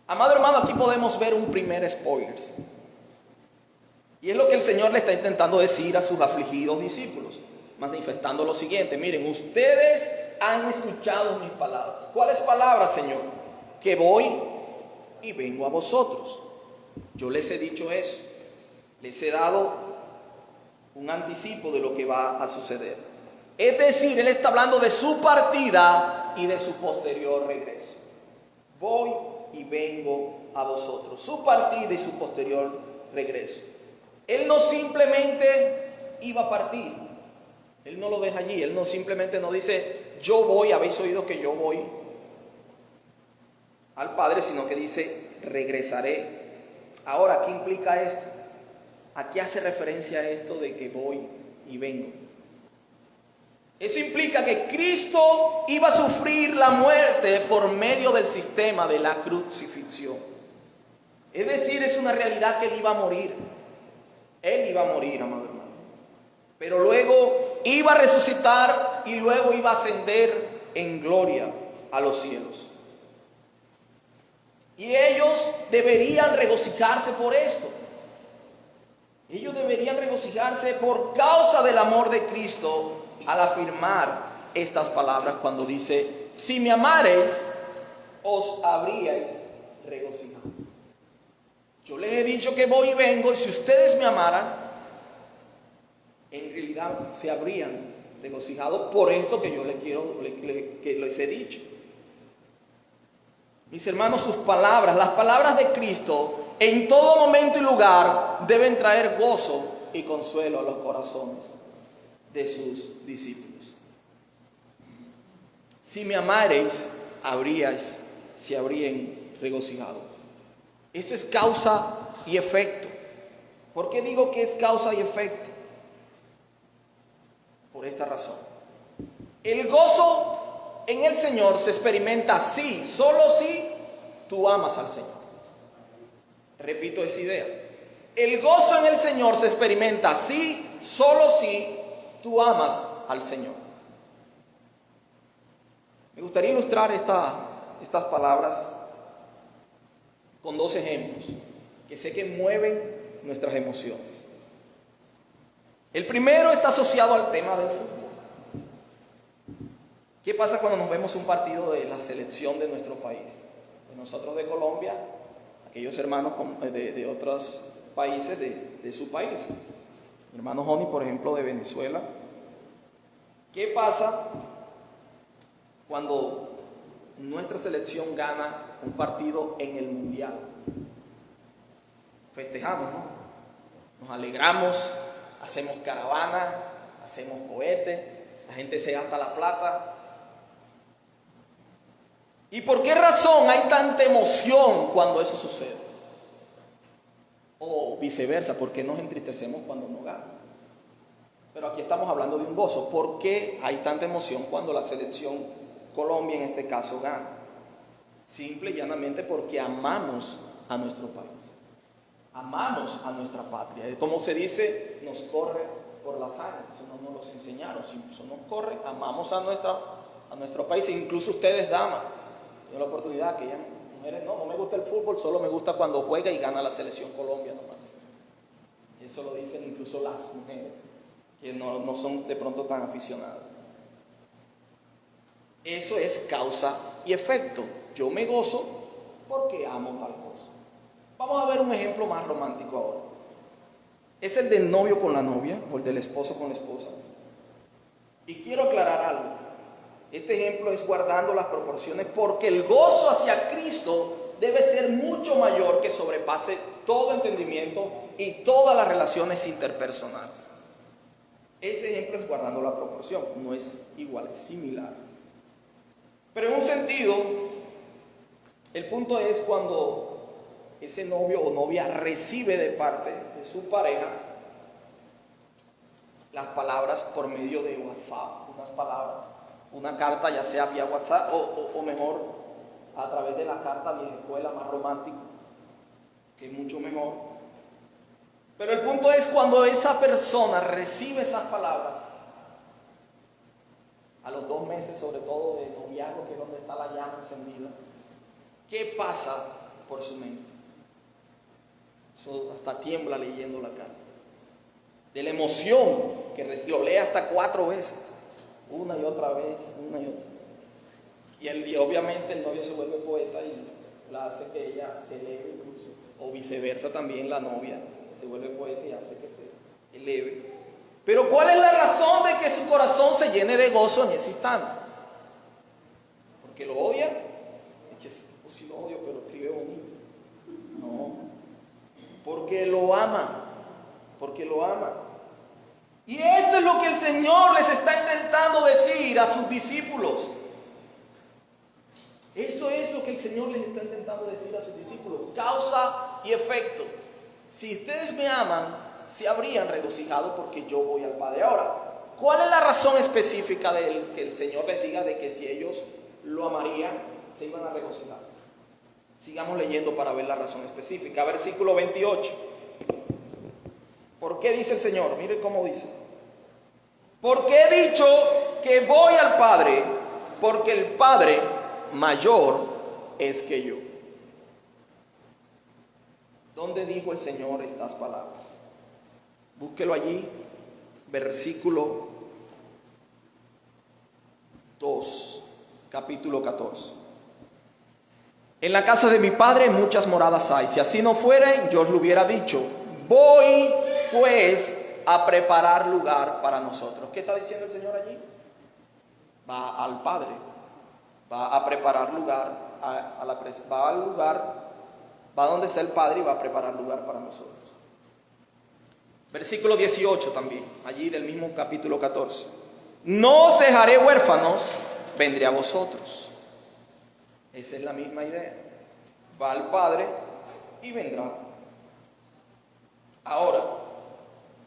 Amado hermano, aquí podemos ver un primer spoiler. Y es lo que el Señor le está intentando decir a sus afligidos discípulos, manifestando lo siguiente: miren, ustedes han escuchado mis palabras. ¿Cuáles palabras, Señor? Que voy y vengo a vosotros. Yo les he dicho eso. Les he dado un anticipo de lo que va a suceder. Es decir, Él está hablando de su partida y de su posterior regreso. Voy y vengo a vosotros. Su partida y su posterior regreso. Él no simplemente iba a partir. Él no lo deja allí. Él no simplemente no dice: yo voy, habéis oído que yo voy al Padre, sino que dice: regresaré. Ahora, ¿qué implica esto? ¿A qué hace referencia esto de que voy y vengo? Eso implica que Cristo iba a sufrir la muerte por medio del sistema de la crucifixión. Es decir, es una realidad que Él iba a morir. Él iba a morir, amado hermano. Pero luego iba a resucitar y luego iba a ascender en gloria a los cielos. Y ellos deberían regocijarse por esto. Ellos deberían regocijarse por causa del amor de Cristo al afirmar estas palabras cuando dice: si me amareis, os habríais regocijado. Yo les he dicho que voy y vengo, y si ustedes me amaran, en realidad se habrían regocijado por esto que yo les he dicho. Mis hermanos, sus palabras, las palabras de Cristo, en todo momento y lugar deben traer gozo y consuelo a los corazones de sus discípulos. Si me amareis, se habrían regocijado. Esto es causa y efecto. ¿Por qué digo que es causa y efecto? Por esta razón. El gozo en el Señor se experimenta si, solo si tú amas al Señor. Repito esa idea. El gozo en el Señor se experimenta si, solo si tú amas al Señor. Me gustaría ilustrar estas palabras con dos ejemplos que sé que mueven nuestras emociones. El primero está asociado al tema del fútbol. ¿Qué pasa cuando nos vemos un partido de la selección de nuestro país? De nosotros de Colombia, aquellos hermanos de otros países de su país. Mi hermano Joni, por ejemplo, de Venezuela. ¿Qué pasa cuando nuestra selección gana un partido en el mundial? Festejamos, ¿no? Nos alegramos, hacemos caravana, hacemos cohetes, la gente se gasta la plata. ¿Y por qué razón hay tanta emoción cuando eso sucede? O viceversa, ¿por qué nos entristecemos cuando no gana? Pero aquí estamos hablando de un gozo. ¿Por qué hay tanta emoción cuando la selección Colombia en este caso gana? Simple y llanamente porque amamos a nuestro país. Amamos a nuestra patria. Como se dice, nos corre por la sangre. Eso no nos lo enseñaron. Eso nos corre. Amamos a nuestro país. E incluso ustedes, damas, tengo la oportunidad que ya mujeres, no me gusta el fútbol, solo me gusta cuando juega y gana la selección Colombia nomás. Eso lo dicen incluso las mujeres, que no son de pronto tan aficionadas. Eso es causa y efecto. Yo me gozo porque amo tal cosa. Vamos a ver un ejemplo más romántico ahora. Es el del novio con la novia o el del esposo con la esposa. Y quiero aclarar algo. Este ejemplo es guardando las proporciones porque el gozo hacia Cristo debe ser mucho mayor, que sobrepase todo entendimiento y todas las relaciones interpersonales. Este ejemplo es guardando la proporción, no es igual, es similar. Pero en un sentido, el punto es cuando ese novio o novia recibe de parte de su pareja las palabras por medio de WhatsApp, unas palabras, una carta, ya sea vía WhatsApp o mejor a través de la carta vieja escuela, más romántico, que es mucho mejor. Pero el punto es cuando esa persona recibe esas palabras, a los 2 meses sobre todo de noviazgo, que es donde está la llama encendida, ¿qué pasa por su mente? Eso hasta tiembla leyendo la carta. De la emoción, que lo lee hasta 4 veces, una y otra vez, una y otra. Y obviamente el novio se vuelve poeta y la hace que ella se eleve incluso, o viceversa también la novia se vuelve poeta y hace que se eleve. Pero ¿cuál es la razón de que su corazón se llene de gozo en ese instante? ¿Porque lo odia? Es que pues sí lo odio, pero escribe bonito. No, porque lo ama, porque lo ama. Y eso es lo que el Señor les está intentando decir a sus discípulos. Esto es lo que el Señor les está intentando decir a sus discípulos. Causa y efecto. Si ustedes me aman, se habrían regocijado porque yo voy al Padre. Ahora, ¿cuál es la razón específica de que el Señor les diga de que si ellos lo amarían, se iban a regocijar? Sigamos leyendo para ver la razón específica. Versículo 28. ¿Por qué dice el Señor? Mire cómo dice. Porque he dicho que voy al Padre, porque el Padre mayor es que yo. ¿Dónde dijo el Señor estas palabras? Búsquelo allí, versículo 2, capítulo 14. En la casa de mi Padre muchas moradas hay. Si así no fuera, yo os lo hubiera dicho. Voy pues a preparar lugar para nosotros. ¿Qué está diciendo el Señor allí? Va al Padre, va a preparar lugar, va al lugar, va donde está el Padre y va a preparar lugar para nosotros. Versículo 18 también, allí del mismo capítulo 14. No os dejaré huérfanos, vendré a vosotros. Esa es la misma idea. Va al Padre y vendrá. Ahora,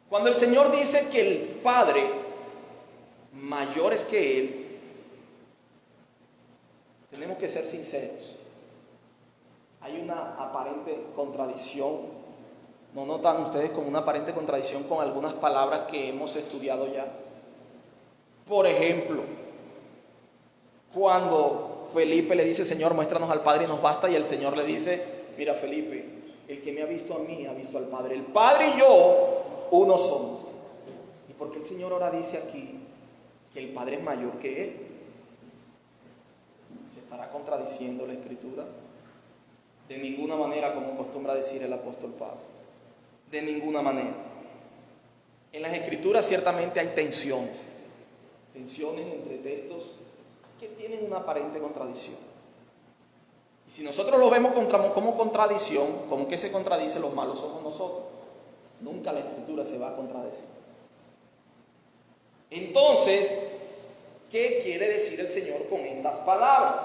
cuando el Señor dice que el Padre mayor es que Él, tenemos que ser sinceros. Hay una aparente contradicción. ¿No notan ustedes como una aparente contradicción con algunas palabras que hemos estudiado ya? Por ejemplo, cuando Felipe le dice, Señor, muéstranos al Padre y nos basta, y el Señor le dice, mira Felipe, el que me ha visto a mí ha visto al Padre. El Padre y yo, uno somos. ¿Y por qué el Señor ahora dice aquí que el Padre es mayor que Él? ¿Se estará contradiciendo la Escritura? De ninguna manera, como acostumbra decir el apóstol Pablo. De ninguna manera. En las Escrituras ciertamente hay tensiones entre textos que tienen una aparente contradicción. Y si nosotros lo vemos como contradicción, como que se contradice, los malos somos nosotros. Nunca la Escritura se va a contradecir. Entonces, ¿qué quiere decir el Señor con estas palabras?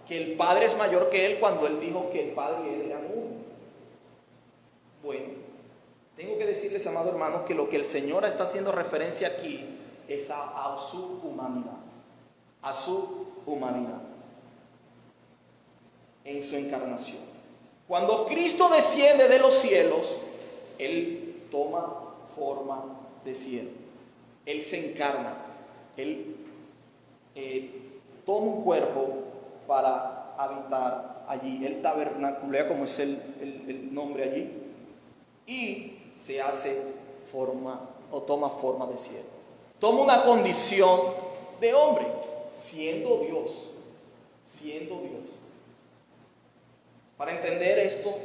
Que el Padre es mayor que Él cuando Él dijo que el Padre y Él eran uno. Bueno, tengo que decirles, amados hermanos, que lo que el Señor está haciendo referencia aquí es a su humanidad. A su humanidad. En su encarnación. Cuando Cristo desciende de los cielos, Él toma forma de cielo. Él se encarna. Él toma un cuerpo para habitar allí. Él tabernaculea, como es el nombre allí, y se hace forma o toma forma de cielo. Toma una condición de hombre, siendo Dios. Siendo Dios. Para entender esto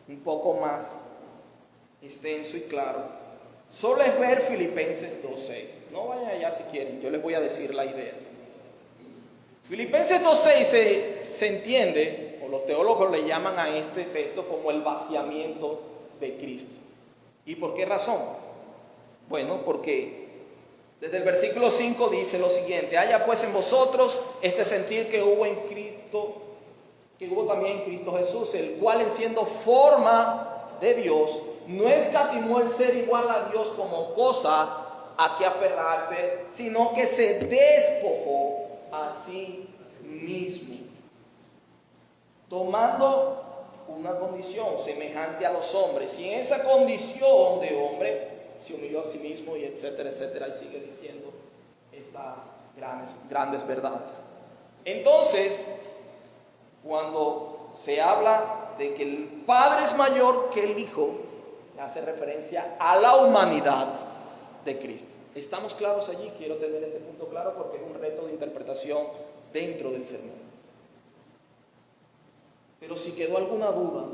un poco más extenso y claro, solo es ver Filipenses 2:6. No vayan allá si quieren, yo les voy a decir la idea. Filipenses 2:6 se entiende, o los teólogos le llaman a este texto como el vaciamiento de Cristo. ¿Y por qué razón? Bueno, porque desde el versículo 5 dice lo siguiente: haya pues en vosotros este sentir que hubo en Cristo, que hubo también en Cristo Jesús, el cual, en siendo forma de Dios, no escatimó el ser igual a Dios como cosa a que aferrarse, sino que se despojó a sí mismo, tomando una condición semejante a los hombres, y en esa condición de hombre se humilló a sí mismo, y etcétera, etcétera, y sigue diciendo estas grandes verdades. Entonces, cuando se habla de que el Padre es mayor que el Hijo, se hace referencia a la humanidad de Cristo. ¿Estamos claros allí? Quiero tener este punto claro porque es un reto de interpretación dentro del sermón. Pero si quedó alguna duda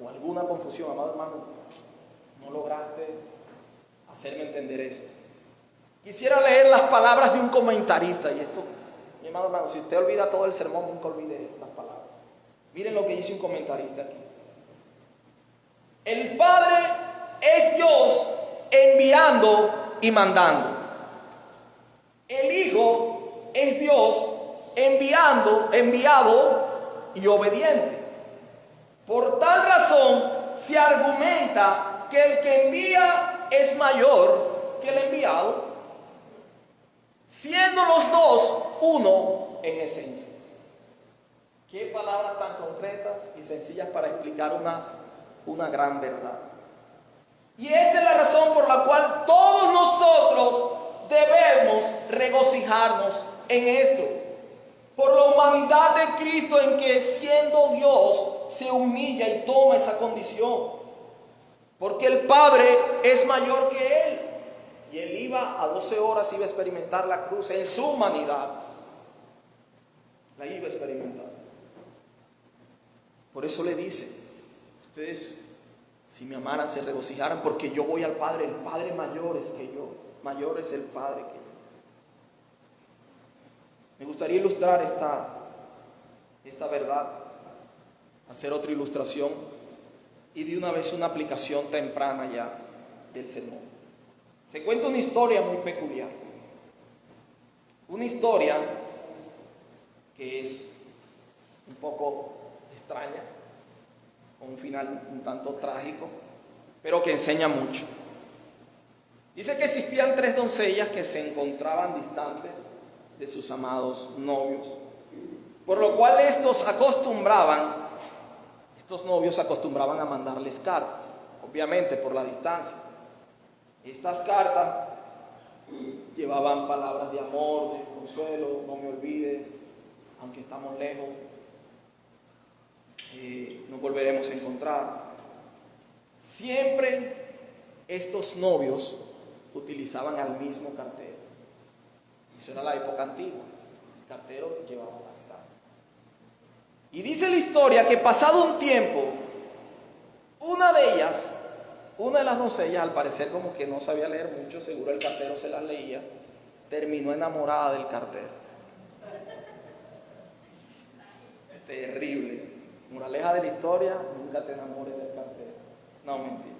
o alguna confusión, amado hermano, no lograste hacerme entender esto, quisiera leer las palabras de un comentarista. Y esto, mi amado hermano, si usted olvida todo el sermón, nunca olvide estas palabras. Miren lo que dice un comentarista aquí. El Padre es Dios enviando y mandando. El Hijo es Dios enviado y obediente. Por tal razón se argumenta que el que envía es mayor que el enviado, siendo los dos uno en esencia. Qué palabras tan concretas y sencillas para explicar una gran verdad. Y esta es la razón por la cual todos nosotros debemos regocijarnos en esto, por la humanidad de Cristo, en que siendo Dios se humilla y toma esa condición, porque el Padre es mayor que Él, y Él iba a 12 horas, iba a experimentar la cruz en su humanidad, la iba a experimentar. Por eso le dice: ustedes, si me amaran, se regocijaran, porque yo voy al Padre. El Padre mayor es que yo, mayor es el Padre que yo. Me gustaría ilustrar esta verdad, hacer otra ilustración y de una vez una aplicación temprana ya del sermón. Se cuenta una historia muy peculiar, una historia que es un poco extraña, con un final un tanto trágico, pero que enseña mucho. Dice que existían 3 doncellas que se encontraban distantes de sus amados novios, por lo cual estos novios acostumbraban a mandarles cartas, obviamente por la distancia. Estas cartas llevaban palabras de amor, de consuelo: no me olvides, aunque estamos lejos, nos volveremos a encontrar. Siempre estos novios utilizaban al mismo cartero. Eso era la época antigua. El cartero llevaba las cartas. Y dice la historia que, pasado un tiempo, una de las doncellas, al parecer como que no sabía leer mucho, seguro el cartero se las leía, terminó enamorada del cartero. Terrible. Moraleja de la historia: nunca te enamores del cartero. No, mentira.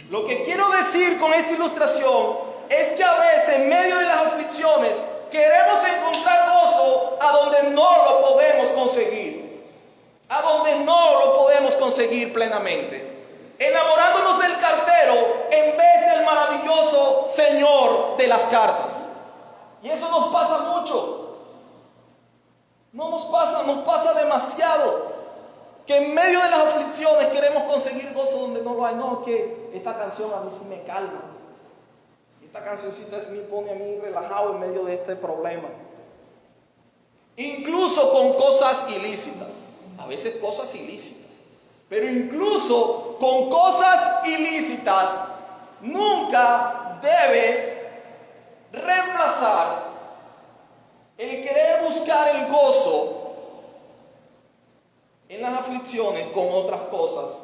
Lo que quiero decir con esta ilustración es que a veces, en medio de las aflicciones, queremos encontrar gozo a donde no lo podemos conseguir, plenamente, enamorándonos del cartero en vez del maravilloso Señor de las cartas. Y eso nos pasa mucho. Nos pasa demasiado, que en medio de las aflicciones queremos conseguir gozo donde no lo hay. No, que esta canción a mí sí me calma, esta cancioncita sí me pone a mí relajado en medio de este problema. Incluso con cosas ilícitas, a veces cosas ilícitas, pero incluso con cosas ilícitas nunca debes reemplazar el querer buscar el gozo en las aflicciones con otras cosas,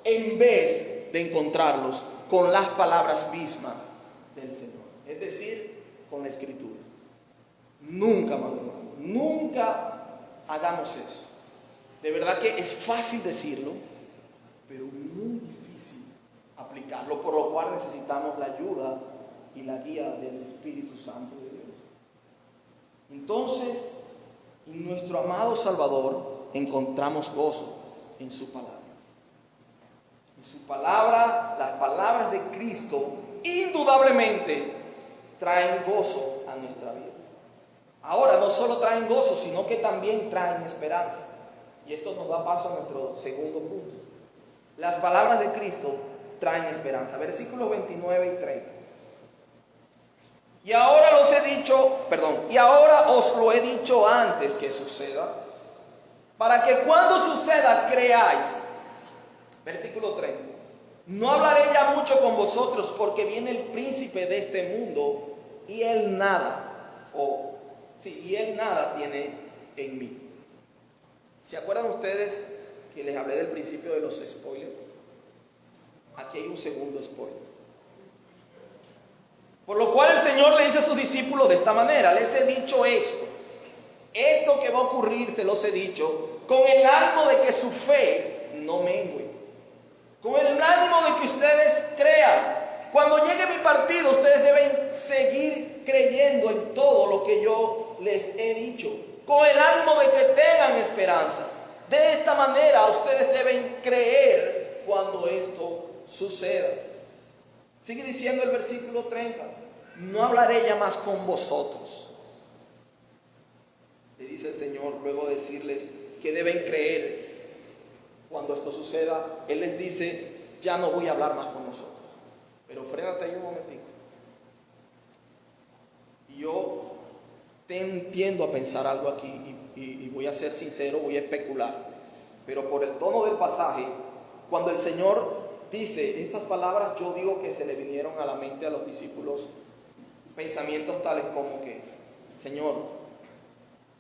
en vez de encontrarlos con las palabras mismas del Señor, es decir, con la Escritura. Nunca, madre, nunca hagamos eso. De verdad que es fácil decirlo, pero muy difícil aplicarlo, por lo cual necesitamos la ayuda y la guía del Espíritu Santo de Dios. Entonces, en nuestro amado Salvador encontramos gozo en su palabra. En su palabra, las palabras de Cristo indudablemente traen gozo a nuestra vida. Ahora, no solo traen gozo, sino que también traen esperanza. Y esto nos da paso a nuestro segundo punto. Las palabras de Cristo traen esperanza. Versículos 29 y 30. Y ahora os lo he dicho antes que suceda, para que cuando suceda creáis. Versículo 30. No hablaré ya mucho con vosotros, porque viene el príncipe de este mundo, y él nada tiene en mí. ¿Se acuerdan ustedes que les hablé del principio de los spoilers? Aquí hay un segundo spoiler. Por lo cual el Señor le dice a sus discípulos de esta manera: les he dicho esto que va a ocurrir se los he dicho, con el ánimo de que su fe no mengue, con el ánimo de que ustedes crean. Cuando llegue mi partido, ustedes deben seguir creyendo en todo lo que yo les he dicho, con el ánimo de que tengan esperanza. De esta manera ustedes deben creer cuando esto suceda. Sigue diciendo el versículo 30. No hablaré ya más con vosotros, le dice el Señor, luego de decirles que deben creer cuando esto suceda. Él les dice: ya no voy a hablar más con nosotros. Pero frénate ahí un momentito. Y yo tiendo a pensar algo aquí, y voy a ser sincero, voy a especular. Pero por el tono del pasaje, cuando el Señor dice estas palabras, yo digo que se le vinieron a la mente a los discípulos pensamientos tales como que: Señor,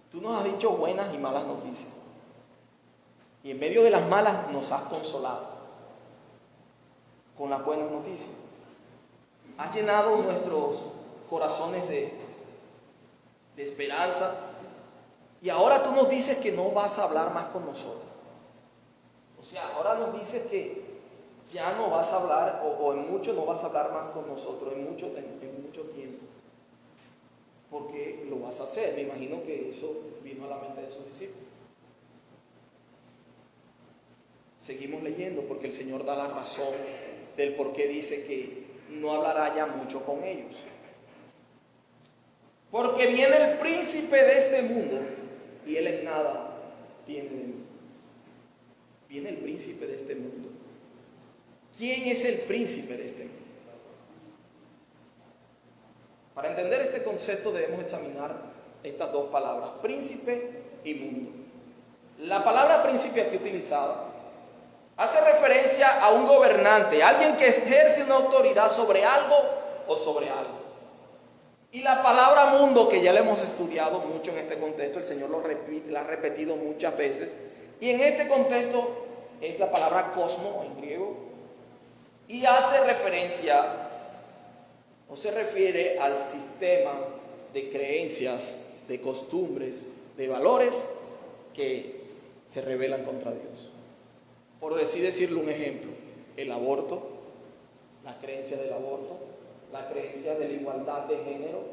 tú nos has dicho buenas y malas noticias, y en medio de las malas nos has consolado con las buenas noticias. Has llenado nuestros corazones de esperanza, y ahora tú nos dices que no vas a hablar más con nosotros. O sea, ahora nos dices que ya no vas a hablar, o en mucho no vas a hablar más con nosotros, en mucho tiempo. ¿Por qué lo vas a hacer? Me imagino que eso vino a la mente de sus discípulos. Seguimos leyendo, porque el Señor da la razón del por qué dice que no hablará ya mucho con ellos. Porque viene el príncipe de este mundo, y él en nada tiene de mí. Viene el príncipe de este mundo. ¿Quién es el príncipe de este mundo? Para entender este concepto debemos examinar estas dos palabras: príncipe y mundo. La palabra príncipe aquí utilizada hace referencia a un gobernante, alguien que ejerce una autoridad sobre algo o sobre algo. Y la palabra mundo, que ya la hemos estudiado mucho en este contexto, el Señor la ha repetido muchas veces, y en este contexto es la palabra cosmo en griego, y hace referencia o se refiere al sistema de creencias, de costumbres, de valores que se rebelan contra Dios. Por decirle un ejemplo: el aborto, la creencia del aborto, la creencia de la igualdad de género,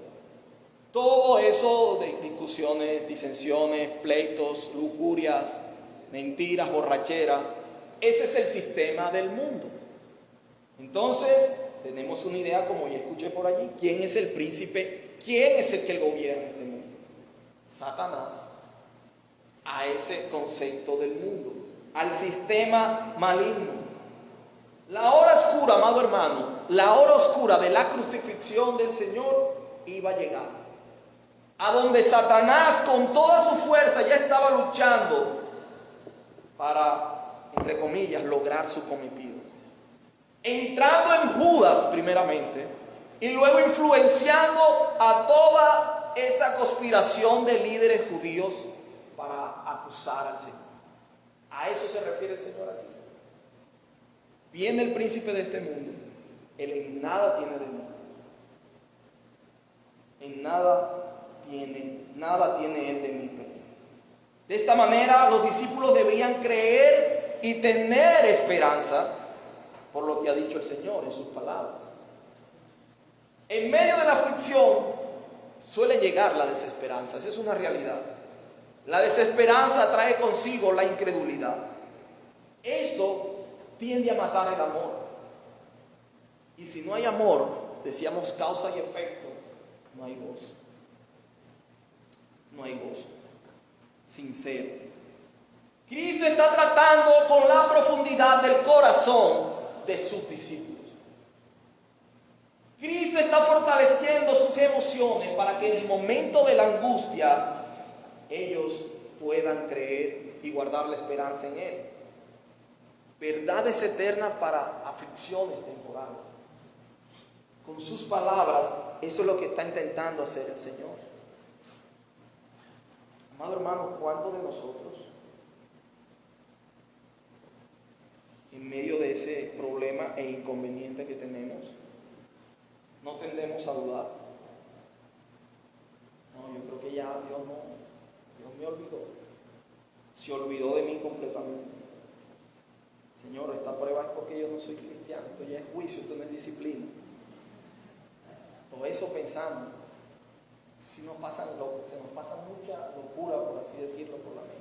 todo eso de discusiones, disensiones, pleitos, lujurias, mentiras, borrachera, ese es el sistema del mundo. Entonces, tenemos una idea, como ya escuché por allí: ¿quién es el príncipe? ¿Quién es el que gobierna este mundo? Satanás. A ese concepto del mundo, al sistema maligno. La hora oscura, amado hermano, la hora oscura de la crucifixión del Señor iba a llegar, a donde Satanás con toda su fuerza ya estaba luchando para, entre comillas, lograr su cometido. Entrando en Judas primeramente, y luego influenciando a toda esa conspiración de líderes judíos para acusar al Señor. A eso se refiere el Señor aquí. Viene el príncipe de este mundo, él en nada tiene de mí. En nada tiene él de mí. De esta manera los discípulos deberían creer y tener esperanza por lo que ha dicho el Señor en sus palabras. En medio de la aflicción suele llegar la desesperanza, esa es una realidad. La desesperanza trae consigo la incredulidad. Esto tiende a matar el amor. Y si no hay amor, decíamos causa y efecto, no hay gozo. No hay gozo sincero. Cristo está tratando con la profundidad del corazón de sus discípulos. Cristo está fortaleciendo sus emociones para que en el momento de la angustia ellos puedan creer y guardar la esperanza en Él. Verdades eternas para aflicciones temporales. Con sus palabras, eso es lo que está intentando hacer el Señor. Amado hermano, ¿cuántos de nosotros, en medio de ese problema e inconveniente que tenemos, no tendemos a dudar? No, yo creo que ya Dios me olvidó. Se olvidó de mí completamente. Señor, esta prueba es porque yo no soy cristiano. Esto ya es juicio, esto no es disciplina. Todo eso pensamos. Si se nos pasa mucha locura, por así decirlo, por la mente.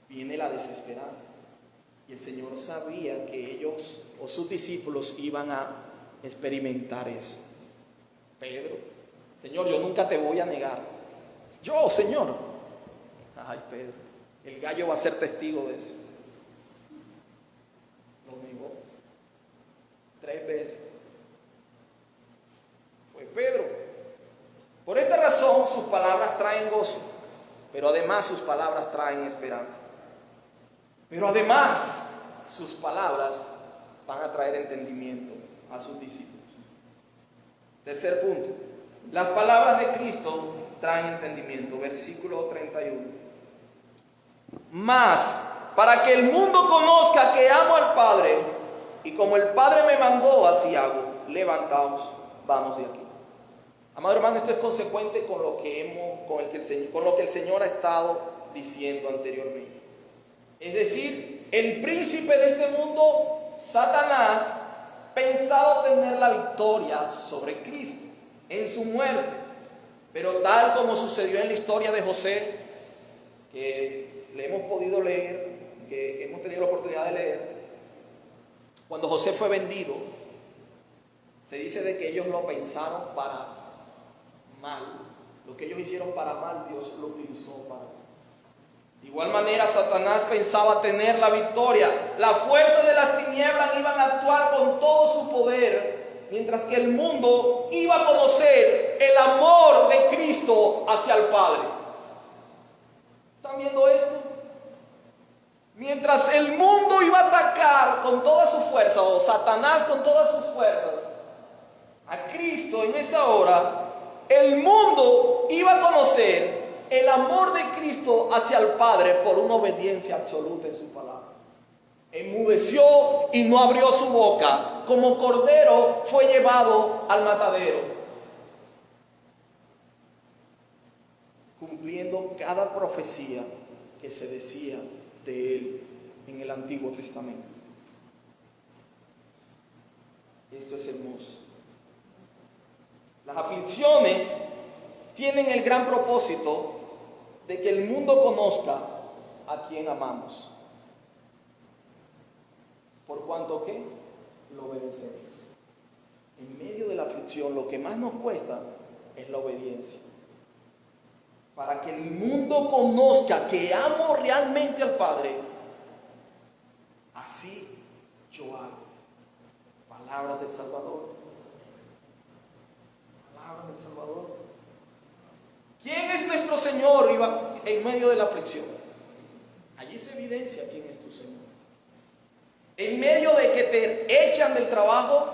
Viene la desesperanza. Y el Señor sabía que ellos o sus discípulos iban a experimentar eso. Pedro, Señor, yo nunca te voy a negar. Yo, Señor. Ay, Pedro, el gallo va a ser testigo de eso. Lo negó 3 veces. Fue Pedro. Por esta razón sus palabras traen gozo, pero además sus palabras traen esperanza. Pero además sus palabras van a traer entendimiento a sus discípulos. Tercer punto, las palabras de Cristo traen entendimiento. Versículo 31. Mas, para que el mundo conozca que amo al Padre, y como el Padre me mandó, así hago. Levantaos, vamos de aquí. Amado hermano, esto es consecuente con lo que el Señor ha estado diciendo anteriormente. Es decir, el príncipe de este mundo, Satanás, pensaba tener la victoria sobre Cristo en su muerte. Pero tal como sucedió en la historia de José, que le hemos podido leer, que hemos tenido la oportunidad de leer, cuando José fue vendido, se dice de que ellos lo pensaron para mal. Lo que ellos hicieron para mal, Dios lo utilizó para mal. De igual manera, Satanás pensaba tener la victoria. Las fuerzas de las tinieblas iban a actuar con todo su poder, mientras que el mundo iba a conocer el amor de Cristo hacia el Padre. ¿Están viendo esto? Mientras el mundo iba a atacar con toda su fuerza, o Satanás con todas sus fuerzas, a Cristo en esa hora, el mundo iba a conocer el amor de Cristo hacia el Padre por una obediencia absoluta en su palabra. Enmudeció y no abrió su boca. Como cordero fue llevado al matadero, cumpliendo cada profecía que se decía de él en el Antiguo Testamento. Esto es hermoso. Las aflicciones tienen el gran propósito de que el mundo conozca a quien amamos. Por cuanto que lo obedecemos. En medio de la aflicción, lo que más nos cuesta es la obediencia. Para que el mundo conozca que amo realmente al Padre, así yo hago. Palabras del Salvador. Palabras del Salvador. ¿Quién es nuestro Señor en medio de la aflicción? Allí se evidencia quién es tu Señor. En medio de que te echan del trabajo,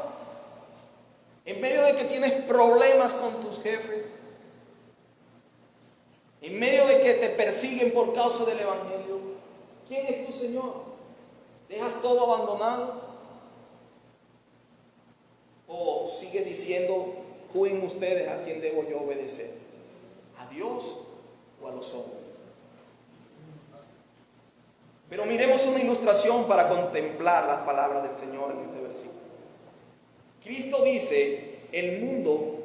en medio de que tienes problemas con tus jefes, en medio de que te persiguen por causa del Evangelio, ¿quién es tu Señor? ¿Dejas todo abandonado? ¿O sigues diciendo, juzguen ustedes a quién debo yo obedecer? ¿A Dios o a los hombres? Pero miremos una ilustración para contemplar las palabras del Señor en este versículo. Cristo dice, el mundo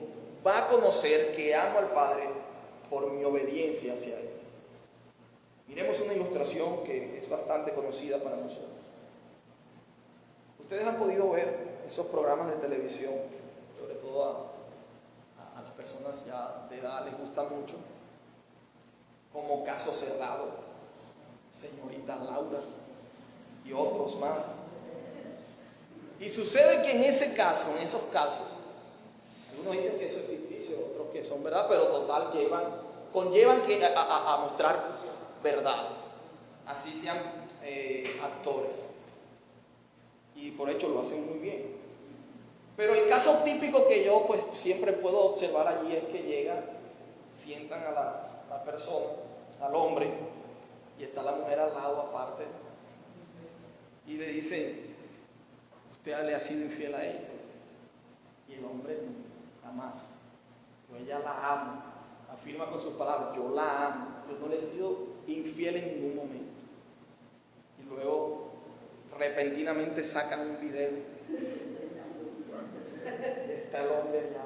va a conocer que amo al Padre por mi obediencia hacia Él. Miremos una ilustración que es bastante conocida para nosotros. Ustedes han podido ver esos programas de televisión, sobre todo a las personas ya de edad les gusta mucho, como Caso Cerrado, Señorita Laura y otros más. Y sucede que en esos casos, algunos dicen que eso es ficticio, otros que son verdad, pero total conllevan a mostrar verdades, así sean actores, y por hecho lo hacen muy bien. Pero el caso típico que yo pues siempre puedo observar allí es que llegan, sientan a la persona, al hombre, y está la mujer al lado aparte, y le dicen, usted le ha sido infiel a ella, y el hombre jamás, yo ella la amo, afirma con sus palabras, yo la amo, yo no le he sido infiel en ningún momento. Y luego repentinamente sacan un video, está el hombre allá,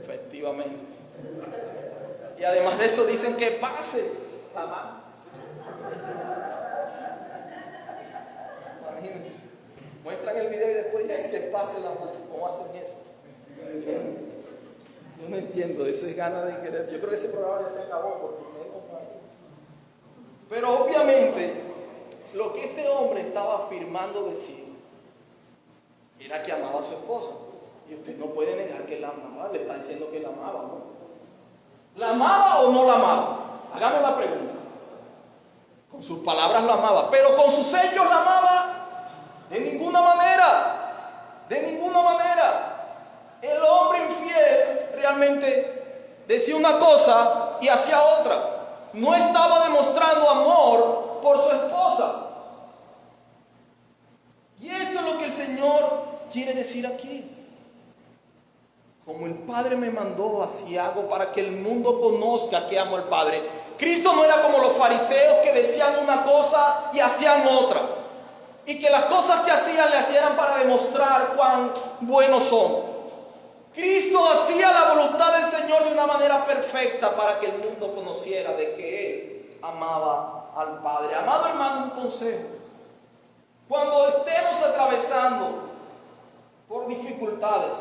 efectivamente, y además de eso dicen que pase la mano. Imagínense, muestran el video y después dicen que pase la mano. ¿Cómo hacen eso? Yo no entiendo, eso es ganas de querer. Yo creo que ese programa ya se acabó porque pero obviamente lo que este hombre estaba afirmando decir era que amaba a su esposa, y usted no puede negar que la amaba. Le está diciendo que la amaba, ¿no? ¿La amaba o no la amaba? Hagamos la pregunta. Con sus palabras la amaba, pero con sus hechos la amaba. De ninguna manera, de ninguna manera. El hombre infiel realmente decía una cosa y hacía otra. No estaba demostrando amor por su esposa. Y eso es lo que el Señor quiere decir aquí. Como el Padre me mandó, así hago para que el mundo conozca que amo al Padre. Cristo no era como los fariseos que decían una cosa y hacían otra. Y que las cosas que hacían le hacían para demostrar cuán buenos son. Cristo hacía la voluntad del Señor de una manera perfecta para que el mundo conociera de que Él amaba al Padre. Amado hermano, un consejo. Cuando estemos atravesando por dificultades,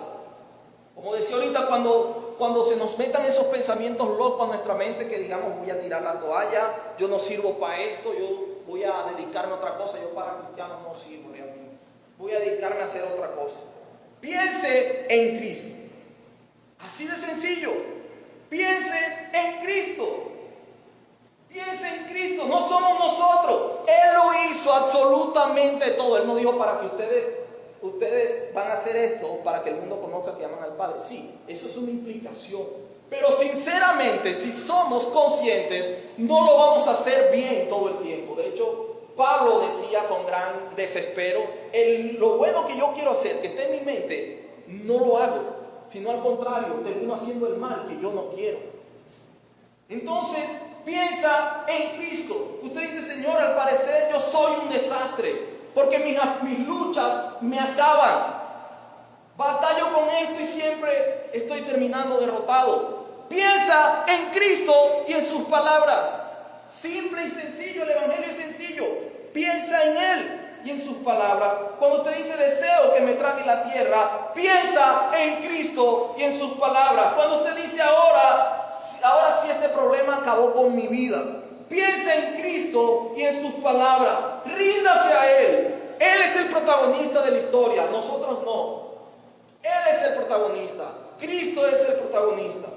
como decía ahorita, cuando se nos metan esos pensamientos locos a nuestra mente, que digamos, voy a tirar la toalla, yo no sirvo para esto, yo voy a dedicarme a otra cosa, yo para cristiano no sirvo realmente, voy a dedicarme a hacer otra cosa. Piense en Cristo. Así de sencillo. Piense en Cristo. Piense en Cristo. No somos nosotros. Él lo hizo absolutamente todo. Él no dijo para que ustedes van a hacer esto para que el mundo conozca que aman al Padre. Sí, eso es una implicación. Pero sinceramente, si somos conscientes, no lo vamos a hacer bien todo el tiempo. De hecho, Pablo decía con gran desespero, lo bueno que yo quiero hacer, que esté en mi mente, no lo hago, sino al contrario, termino haciendo el mal que yo no quiero. Entonces, piensa en Cristo. Usted dice, Señor, al parecer yo soy un desastre, porque mis luchas me acaban. Batallo con esto y siempre estoy terminando derrotado. Piensa en Cristo y en sus palabras. Simple y sencillo, el evangelio es sencillo. Piensa en Él y en sus palabras. Cuando usted dice deseo que me trague la tierra, piensa en Cristo y en sus palabras. Cuando usted dice ahora sí este problema acabó con mi vida, piensa en Cristo y en sus palabras. Ríndase a Él. Él es el protagonista de la historia, nosotros no. Él es el protagonista. Cristo es el protagonista.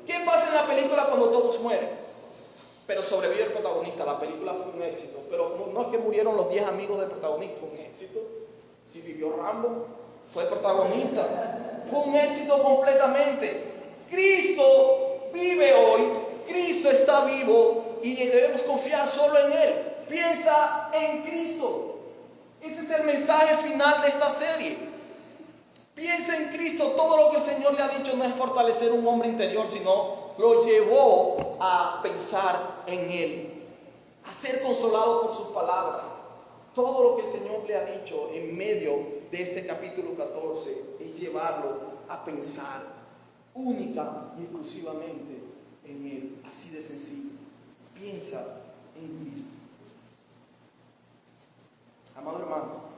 ¿Qué pasa en la película cuando todos mueren? Pero sobrevive el protagonista. La película fue un éxito. Pero no es que murieron los 10 amigos del protagonista. Fue un éxito. Si vivió Rambo, fue el protagonista. Fue un éxito completamente. Cristo vive hoy. Cristo está vivo. Y debemos confiar solo en Él. Piensa en Cristo. Ese es el mensaje final de esta serie. Piensa en Cristo. Todo lo que el Señor le ha dicho no es fortalecer un hombre interior, sino lo llevó a pensar en Él. a ser consolado por sus palabras. Todo lo que el Señor le ha dicho en medio de este capítulo 14 es llevarlo a pensar única y exclusivamente en Él. Así de sencillo. Piensa en Cristo. Amado hermano,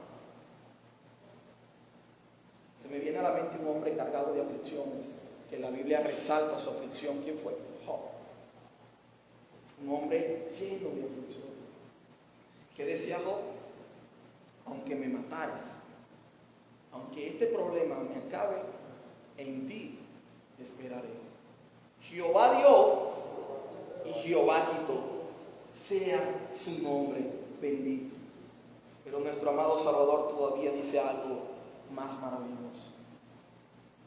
se me viene a la mente un hombre cargado de aflicciones, que la Biblia resalta su aflicción. ¿Quién fue? Job. Un hombre lleno de aflicciones. ¿Qué decía Job? Aunque me matares, aunque este problema me acabe, en ti esperaré. Jehová dio y Jehová quitó. Sea su nombre bendito. Pero nuestro amado Salvador todavía dice algo más maravilloso.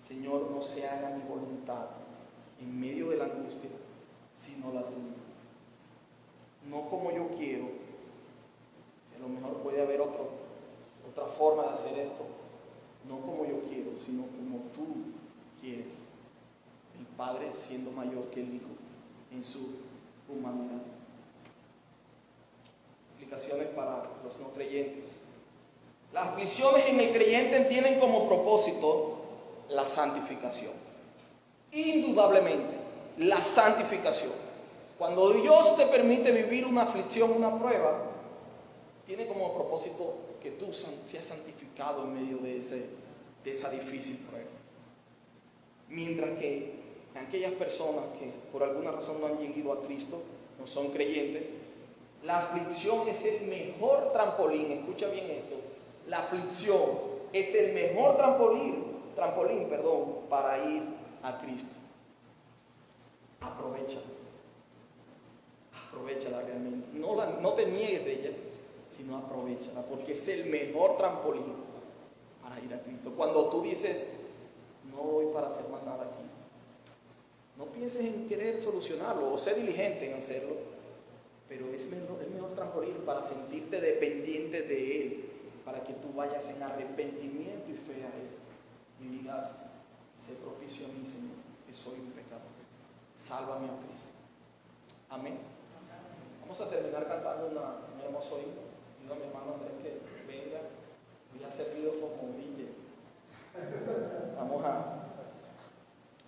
Señor, no se haga mi voluntad en medio de la angustia, sino la tuya. No como yo quiero. Si a lo mejor puede haber otra forma de hacer esto. No como yo quiero, sino como tú quieres. El Padre siendo mayor que el Hijo en su humanidad. Aplicaciones para los no creyentes. Las aflicciones en el creyente tienen como propósito la santificación. Indudablemente, la santificación. Cuando Dios te permite vivir una aflicción, una prueba, tiene como propósito que tú seas santificado en medio de esa difícil prueba. Mientras que aquellas personas que por alguna razón no han llegado a Cristo, no son creyentes, la aflicción es el mejor trampolín. Escucha bien esto. La aflicción es el mejor trampolín, para ir a Cristo. Aprovechala realmente. No te niegues de ella, sino aprovechala, porque es el mejor trampolín para ir a Cristo. Cuando tú dices, no voy para hacer más nada aquí, no pienses en querer solucionarlo o ser diligente en hacerlo, pero es el mejor trampolín para sentirte dependiente de Él, para que tú vayas en arrepentimiento y fe a Él y digas, sé propicio a mí, Señor, que soy un pecador. Sálvame a Cristo. Amén. Vamos a terminar cantando un hermoso himno. Pido a mi hermano Andrés que venga. Hoy ha servido como brille. Vamos a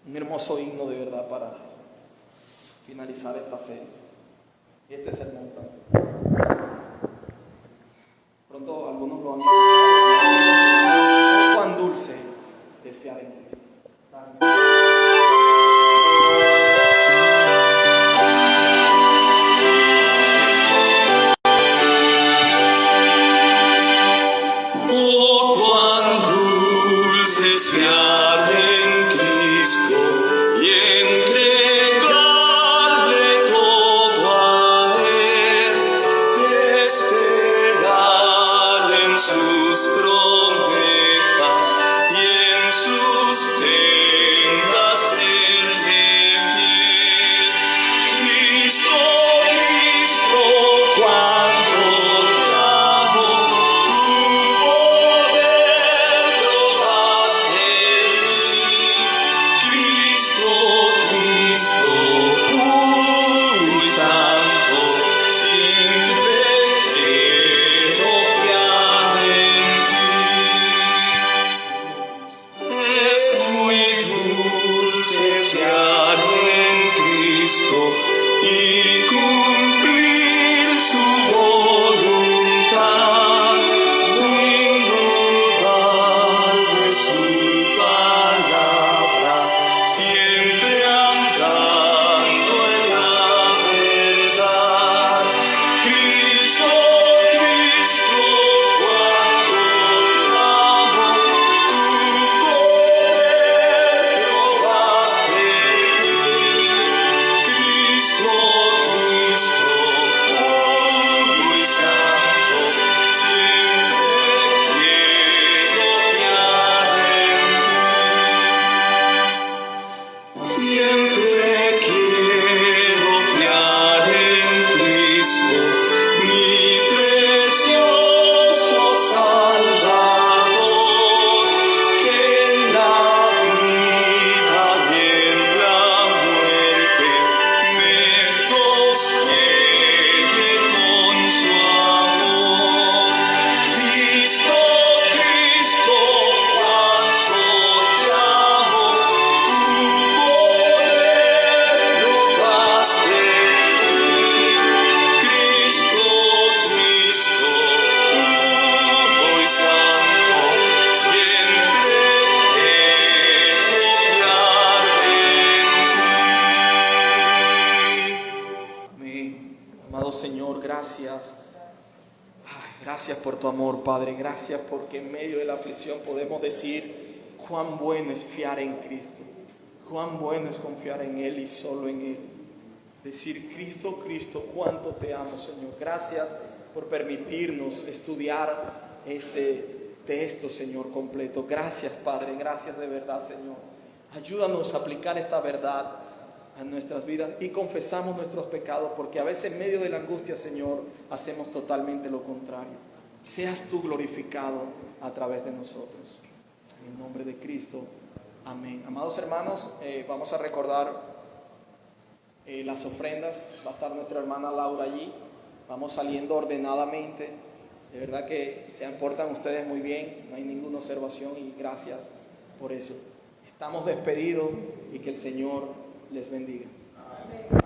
un hermoso himno de verdad para finalizar esta serie. Este sermón también. Pronto algunos lo han escuchado. Cuán dulce es fiar en Cristo. Gracias por tu amor, Padre. Gracias porque en medio de la aflicción podemos decir cuán bueno es fiar en Cristo. Cuán bueno es confiar en Él y solo en Él. Decir, Cristo, Cristo, cuánto te amo, Señor. Gracias por permitirnos estudiar este texto, Señor, completo. Gracias, Padre. Gracias de verdad, Señor. Ayúdanos a aplicar esta verdad a nuestras vidas y confesamos nuestros pecados, porque a veces en medio de la angustia, Señor, hacemos totalmente lo contrario. Seas tú glorificado a través de nosotros. En el nombre de Cristo. Amén. Amados hermanos, vamos a recordar las ofrendas. Va a estar nuestra hermana Laura allí. Vamos saliendo ordenadamente. De verdad que se portan ustedes muy bien. No hay ninguna observación y gracias por eso. Estamos despedidos y que el Señor les bendiga. Amén.